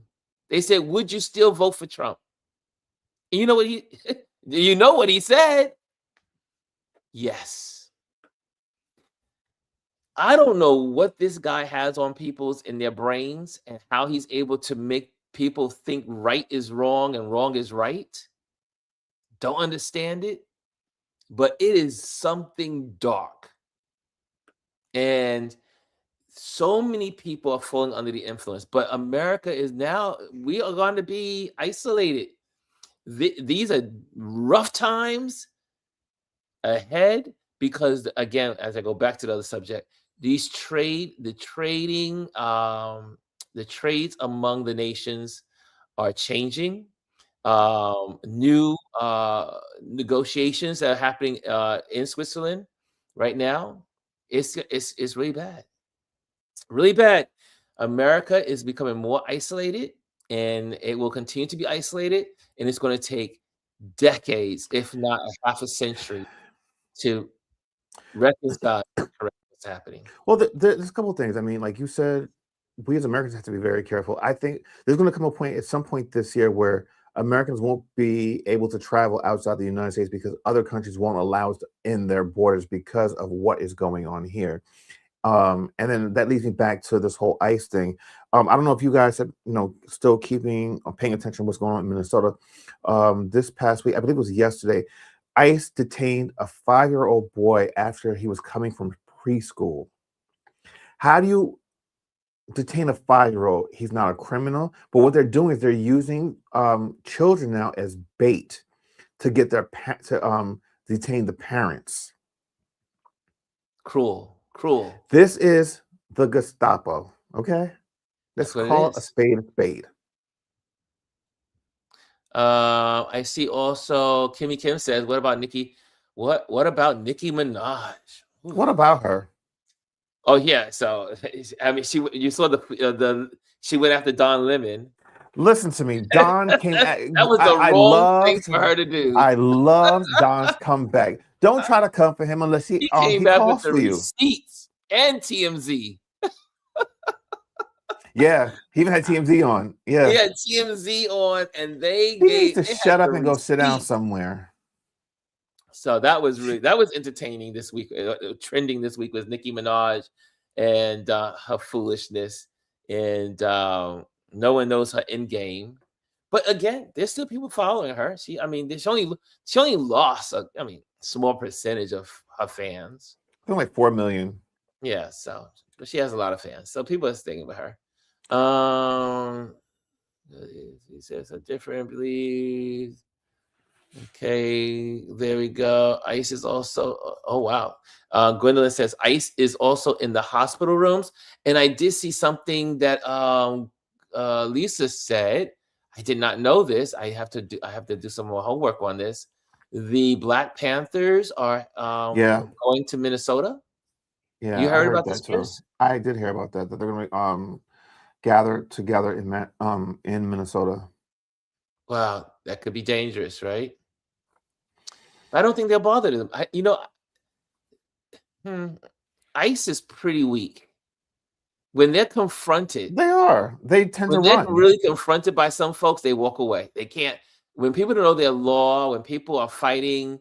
they said, "Would you still vote for Trump?" And you know what he said? Yes. I don't know what this guy has on people's in their brains and how he's able to make people think right is wrong and wrong is right. Don't understand it, but it is something dark. And so many people are falling under the influence, but America is now, we are going to be isolated. These are rough times ahead because, again, as I go back to the other subject, the trades among the nations are changing. New negotiations that are happening in Switzerland right now. It's really bad. Really bad. America is becoming more isolated, and it will continue to be isolated, and it's going to take decades, if not a half a century, to reconcile. what's happening. Well, there's a couple of things. I mean, like you said, we as Americans have to be very careful. I think there's going to come a point at some point this year where Americans won't be able to travel outside the United States because other countries won't allow us in their borders because of what is going on here. And then that leads me back to this whole ICE thing. I don't know if you guys have, still paying attention to what's going on in Minnesota. This past week, I believe it was yesterday, ICE detained a 5-year-old boy after he was coming from preschool. How do you detain a 5-year-old? He's not a criminal, but what they're doing is they're using children now as bait to get detain the parents. Cruel. This is the Gestapo. Okay, let's call it a spade a spade. I see also Kimmy Kim says, what about Nicki? What about Nicki Minaj? Ooh. What about her? Oh yeah, so I mean, you saw she went after Don Lemon. Listen to me, Don came. That was the wrong thing for her to do. I love Don's comeback. Don't try to come for him unless he came back with the you. receipts and TMZ. Yeah, he even had TMZ on. Yeah, he had TMZ on, and he needs to shut up and go sit down somewhere. So that was entertaining this week. Trending this week was Nicki Minaj and her foolishness, and no one knows her end game. But again, there's still people following her. She only lost a small percentage of her fans. I think like 4 million. Yeah, but she has a lot of fans, so people are sticking with her. He says a different belief. Okay, there we go. ICE is also. Oh wow. Gwendolyn says ICE is also in the hospital rooms, and I did see something that Lisa said. I did not know this. I have to do some more homework on this. The Black Panthers are going to Minnesota. Yeah, you heard about this? Too. I did hear about that. That they're going to gather together in Minnesota. Wow, that could be dangerous, right? I don't think they'll bother them. ICE is pretty weak. When they're confronted, they tend to run. When they're really confronted by some folks, they walk away. They can't. When people don't know their law, when people are fighting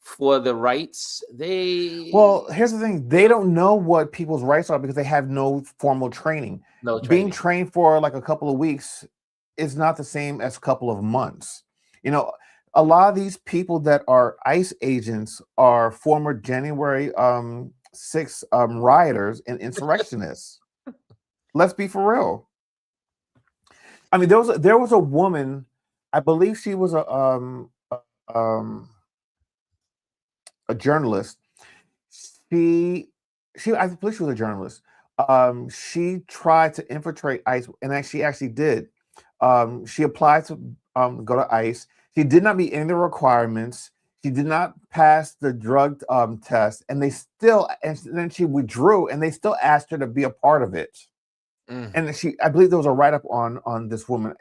for the rights, Well, here's the thing. They don't know what people's rights are because they have no formal training. No training. Being trained for like a couple of weeks is not the same as a couple of months. A lot of these people that are ICE agents are former January 6 rioters and insurrectionists. Let's be for real. I mean, there was a woman, I believe she was a journalist. I believe she was a journalist. She tried to infiltrate ICE, and she actually did. She applied to go to ICE. She did not meet any of the requirements. She did not pass the drug test, and then she withdrew, and they still asked her to be a part of it. And I believe there was a write-up on this woman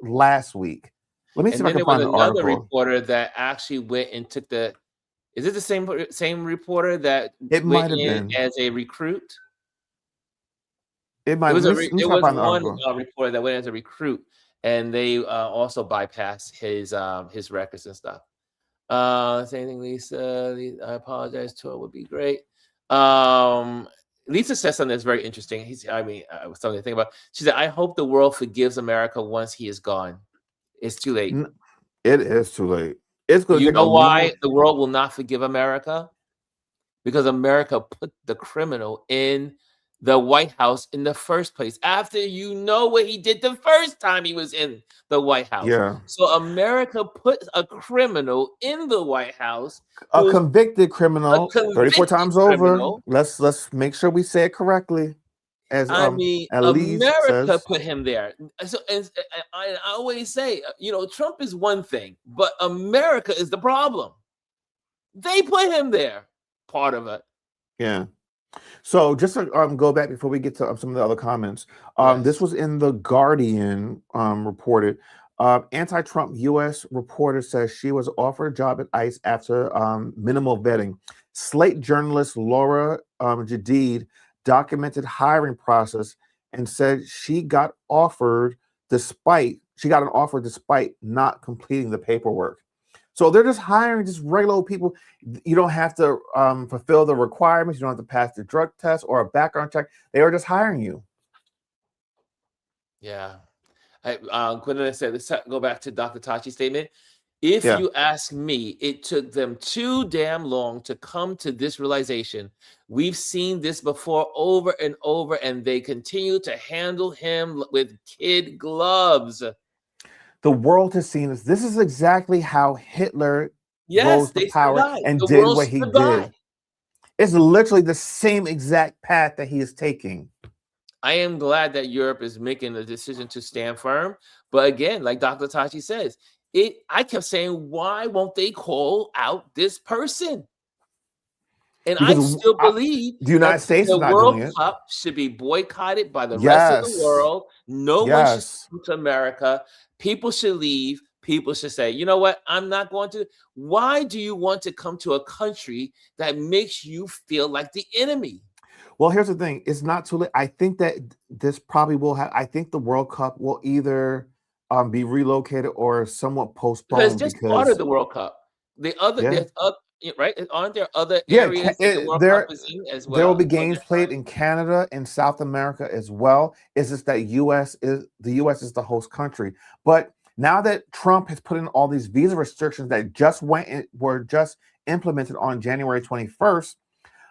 last week. Let me see if I can find the article. There was another reporter that actually went and took the. Is it the same reporter that might have been as a recruit? It might. There was one reporter that went as a recruit, and they also bypassed his records and stuff. Same thing, Lisa. I apologize. Tour would be great. Lisa said something that's very interesting. something to think about. She said, "I hope the world forgives America once he is gone. It's too late. It is too late. It's going to You know why the world will not forgive America? Because America put the criminal in the White House in the first place. After you know what he did the first time he was in the White House. Yeah. So America put a criminal in the White House. A convicted criminal, 34 times over. Let's make sure we say it correctly. America put him there. So, I always say, Trump is one thing, but America is the problem. They put him there. Part of it. Yeah. So just to go back before we get to some of the other comments, this was in The Guardian reported. Anti-Trump U.S. reporter says she was offered a job at ICE after minimal vetting. Slate journalist Laura Jadid documented hiring process and said she got an offer despite not completing the paperwork. So they're just hiring just regular old people. You don't have to fulfill the requirements. You don't have to pass the drug test or a background check. They are just hiring you. Yeah. Gwendolyn said, let's go back to Dr. Tachi's statement. If you ask me, it took them too damn long to come to this realization. We've seen this before over and over, and they continue to handle him with kid gloves. The world has seen this. This is exactly how Hitler rose to power and did what he did. It's literally the same exact path that he is taking. I am glad that Europe is making the decision to stand firm. But again, like Dr. Tachi says, I kept saying, why won't they call out this person? And I still believe the United States the is not World doing it. Cup should be boycotted by the rest of the world. No one should come to America. People should leave. People should say, you know what? I'm not going to. Why do you want to come to a country that makes you feel like the enemy? Well, here's the thing. It's not too late. I think that this probably will have. I think the World Cup will either be relocated or somewhat postponed. Because just part of the World Cup. The other, right? Aren't there other areas that the World Cup is in as well? There will be games played in Canada and South America as well. It's just that the U.S. is the host country. But now that Trump has put in all these visa restrictions that were just implemented on January 21st,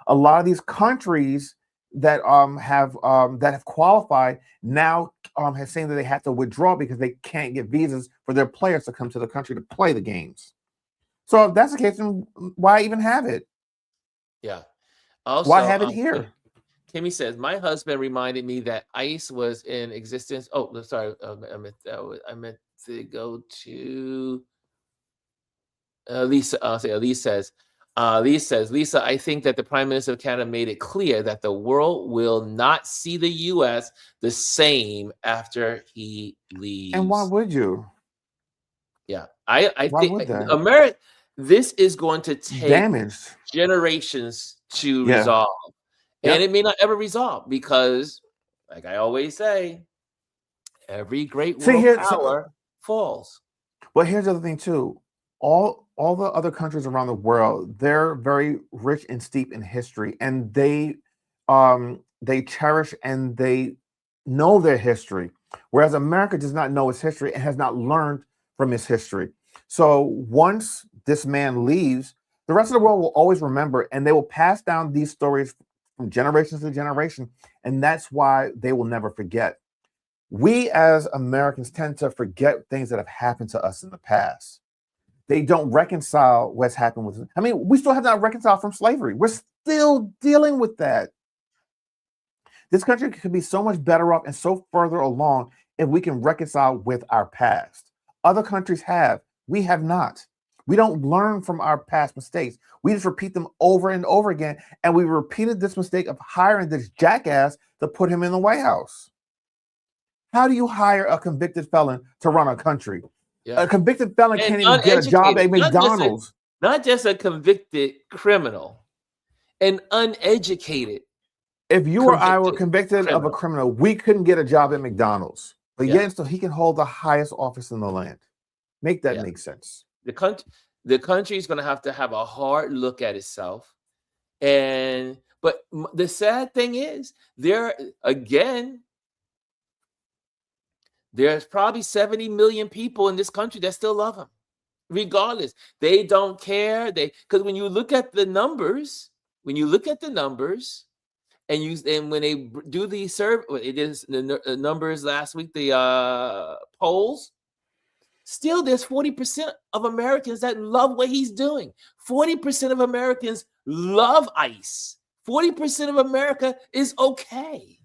a lot of these countries that have qualified now have saying that they have to withdraw because they can't get visas for their players to come to the country to play the games. So if that's the case, then why even have it? Yeah. Also, why have it here? Kimmy says, my husband reminded me that ICE was in existence. Oh, sorry. I meant to go to Lisa. Elise says, Lisa, I think that the Prime Minister of Canada made it clear that the world will not see the U.S. the same after he leaves. And why would you? Yeah, I think America. This is going to take generations to resolve, and it may not ever resolve because, like I always say, every great world power falls. But here's the other thing too. All the other countries around the world, they're very rich and steep in history, and they cherish and they know their history, whereas America does not know its history and has not learned from its history. So once this man leaves, the rest of the world will always remember, and they will pass down these stories from generation to generation, and that's why they will never forget. We as Americans tend to forget things that have happened to us in the past. They don't reconcile what's happened with. I mean, we still have not reconciled from slavery. We're still dealing with that. This country could be so much better off and so further along if we can reconcile with our past. Other countries have. We have not. We don't learn from our past mistakes. We just repeat them over and over again. And we repeated this mistake of hiring this jackass to put him in the White House. How do you hire a convicted felon to run a country? Yeah. A convicted felon can't even get a job at McDonald's. Not just a convicted criminal, an uneducated. If you or I were convicted of a criminal, we couldn't get a job at McDonald's. But yet still he can hold the highest office in the land. Make that make sense. The country is going to have a hard look at itself. But the sad thing is, there's probably 70 million people in this country that still love him, regardless. They don't care. Because when you look at the numbers, and when they do the survey, it is the numbers last week, the polls. Still, there's 40% of Americans that love what he's doing. 40% of Americans love ICE. 40% of America is okay.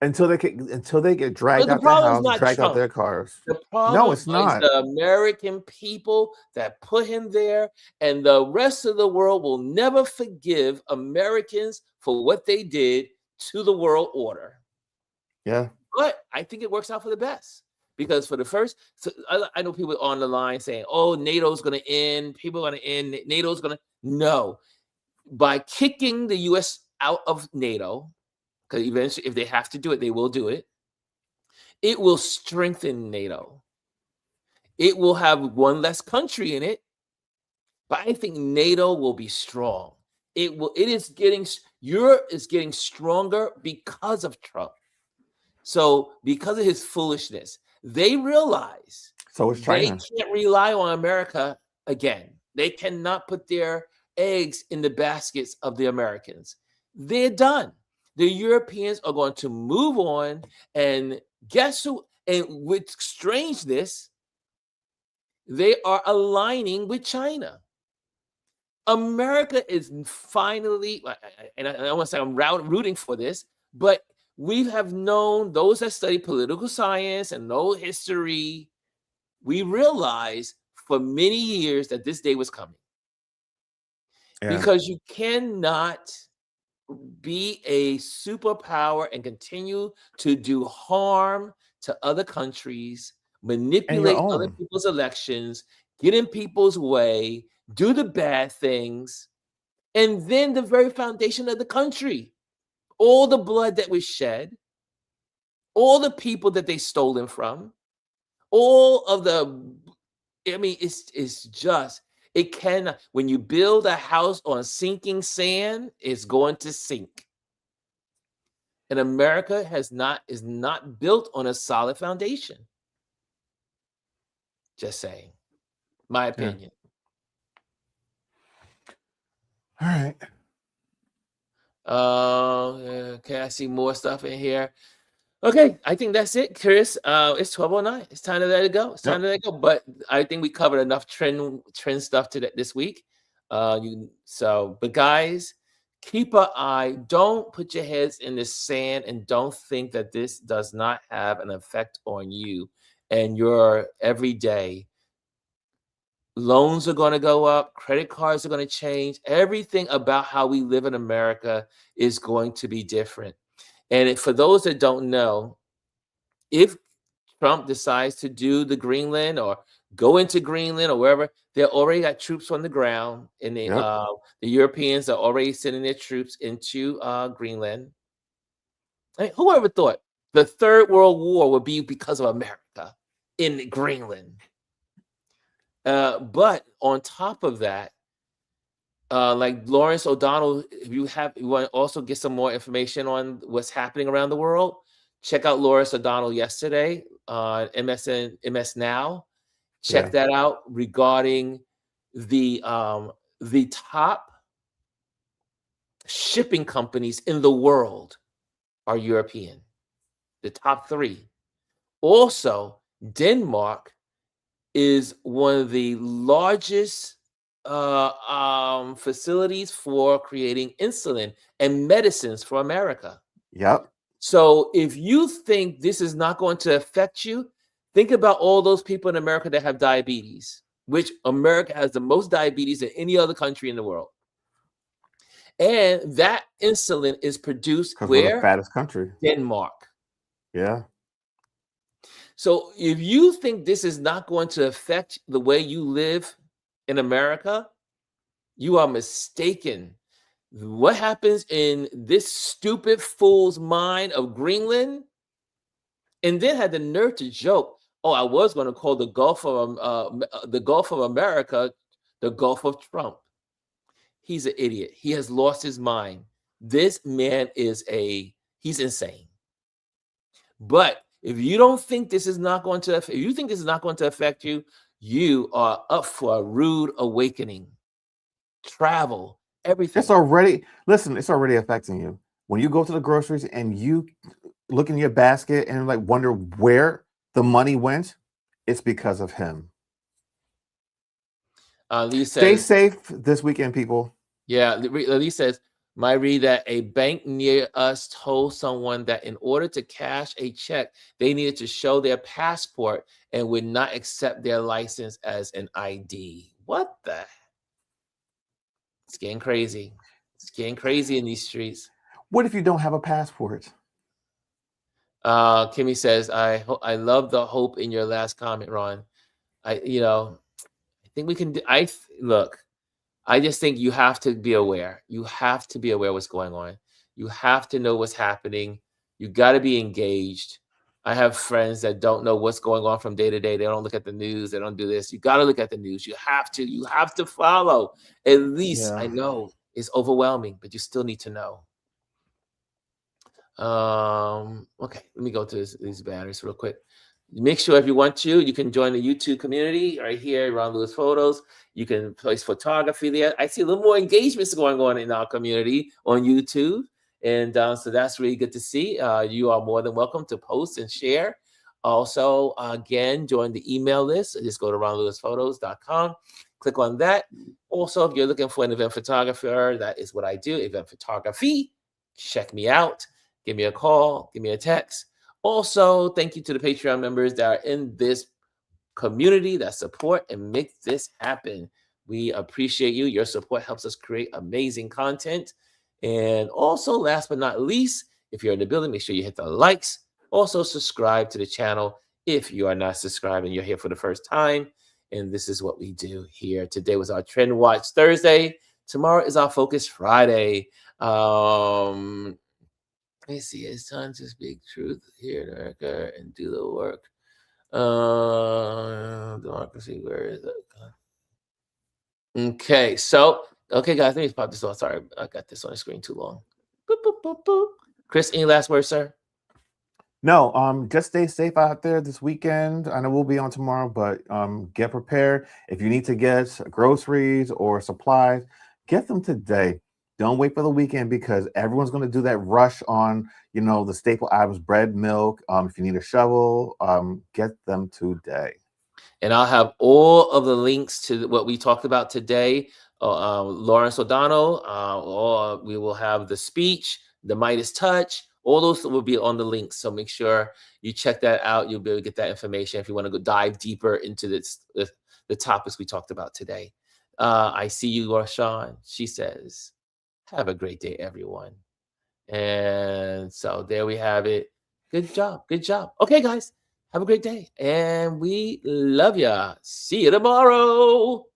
Until they get dragged out their house, dragged out their cars. The problem is the American people that put him there, and the rest of the world will never forgive Americans for what they did to the world order. Yeah. But I think it works out for the best. Because for the first, I know people on the line saying, oh, NATO's going to end. People are going to end. NATO's going to. No. by kicking the U.S. out of NATO, because eventually, if they have to do it, they will do it. It will strengthen NATO. It will have one less country in it, but I think NATO will be strong. Europe is getting stronger because of Trump. So because of his foolishness, they realize So is they China. can't rely on America again. They cannot put their eggs in the baskets of the Americans. They're done. The Europeans are going to move on, and guess who? And with strangeness, they are aligning with China. America is finally, and I want to say I'm rooting for this, but we have known, those that study political science and know history, we realize for many years that this day was coming. Yeah. Because you cannot be a superpower and continue to do harm to other countries, manipulate other own. people's elections, get in people's way, do the bad things, and then the very foundation of the country, all the blood that was shed, all the people that they stolen from, all of the, I mean, it's just, it cannot, when you build a house on sinking sand, it's going to sink. And America is not built on a solid foundation. Just saying. My opinion. All right. Okay, I see more stuff in here. Okay, I think that's it, Chris. It's 12:09. It's time to let it go. It's time to let it go. But I think we covered enough trend stuff this week. But guys, keep an eye. Don't put your heads in the sand and don't think that this does not have an effect on you and your everyday. Loans are going to go up. Credit cards are going to change. Everything about how we live in America is going to be different. And for those that don't know, if Trump decides to do the Greenland or go into Greenland or wherever, they already got troops on the ground, and the Europeans are already sending their troops into Greenland. I mean, who ever thought the Third World War would be because of America in Greenland? But on top of that, like Lawrence O'Donnell, if you want to also get some more information on what's happening around the world, check out Lawrence O'Donnell yesterday on MS Now. Check that out regarding the top shipping companies in the world are European. The top 3. Also, Denmark is one of the largest facilities for creating insulin and medicines for America. Yep. So if you think this is not going to affect you, think about all those people in America that have diabetes, which America has the most diabetes than any other country in the world. And that insulin is produced where? We're the fattest country. Denmark. Yeah. So if you think this is not going to affect the way you live in America, you are mistaken. What happens in this stupid fool's mind of Greenland? And then had the nerve to joke, oh, I was going to call the Gulf of America the Gulf of Trump. He's an idiot. He has lost his mind. This man he's insane. But if you don't think this is not going to, if you think this is not going to affect you, you are up for a rude awakening. Travel, everything. It's already affecting you. When you go to the groceries and you look in your basket and like wonder where the money went, it's because of him. Lee says, stay safe this weekend, people. Yeah, Lee says, might read that a bank near us told someone that in order to cash a check, they needed to show their passport and would not accept their license as an ID. What the? It's getting crazy. It's getting crazy in these streets. What if you don't have a passport? Kimmy says, I love the hope in your last comment, Ron. I think we can look. I just think you have to be aware. You have to be aware what's going on. You have to know what's happening. You got to be engaged. I have friends that don't know what's going on from day to day. They don't look at the news. They don't do this. You got to look at the news. You have to. You have to follow. At least I know it's overwhelming, but you still need to know. Okay, let me go to these banners real quick. Make sure if you want to, you can join the YouTube community right here, Ron Lewis Photos. You can place photography there. I see a little more engagements going on in our community on YouTube. And so that's really good to see. You are more than welcome to post and share. Also, again, join the email list. Just go to ronlewisphotos.com. Click on that. Also, if you're looking for an event photographer, that is what I do, event photography. Check me out. Give me a call. Give me a text. Also, thank you to the Patreon members that are in this community that support and make this happen. We appreciate you. Your support helps us create amazing content. And also, last but not least, if you're in the building, make sure you hit the likes. Also, subscribe to the channel if you are not subscribed and you're here for the first time. And this is what we do here. Today was our TrendWatch Thursday. Tomorrow is our Focus Friday. Let me see. It's time to speak truth here in America and do the work. Democracy, where is it? Okay, so, okay, guys, let me pop this on. Sorry, I got this on the screen too long. Boop, boop, boop, boop. Chris, any last words, sir? No, just stay safe out there this weekend. I know we'll be on tomorrow, but get prepared. If you need to get groceries or supplies, get them today. Don't wait for the weekend because everyone's going to do that rush on, the staple items, bread, milk. If you need a shovel, get them today. And I'll have all of the links to what we talked about today. Lawrence O'Donnell, or we will have the speech, the Meidas Touch. All those will be on the links. So make sure you check that out. You'll be able to get that information if you want to go dive deeper into the topics we talked about today. I see you, Roshan. She says, have a great day, everyone. And so there we have it. Good job. Good job. Okay, guys, have a great day. And we love ya. See you tomorrow.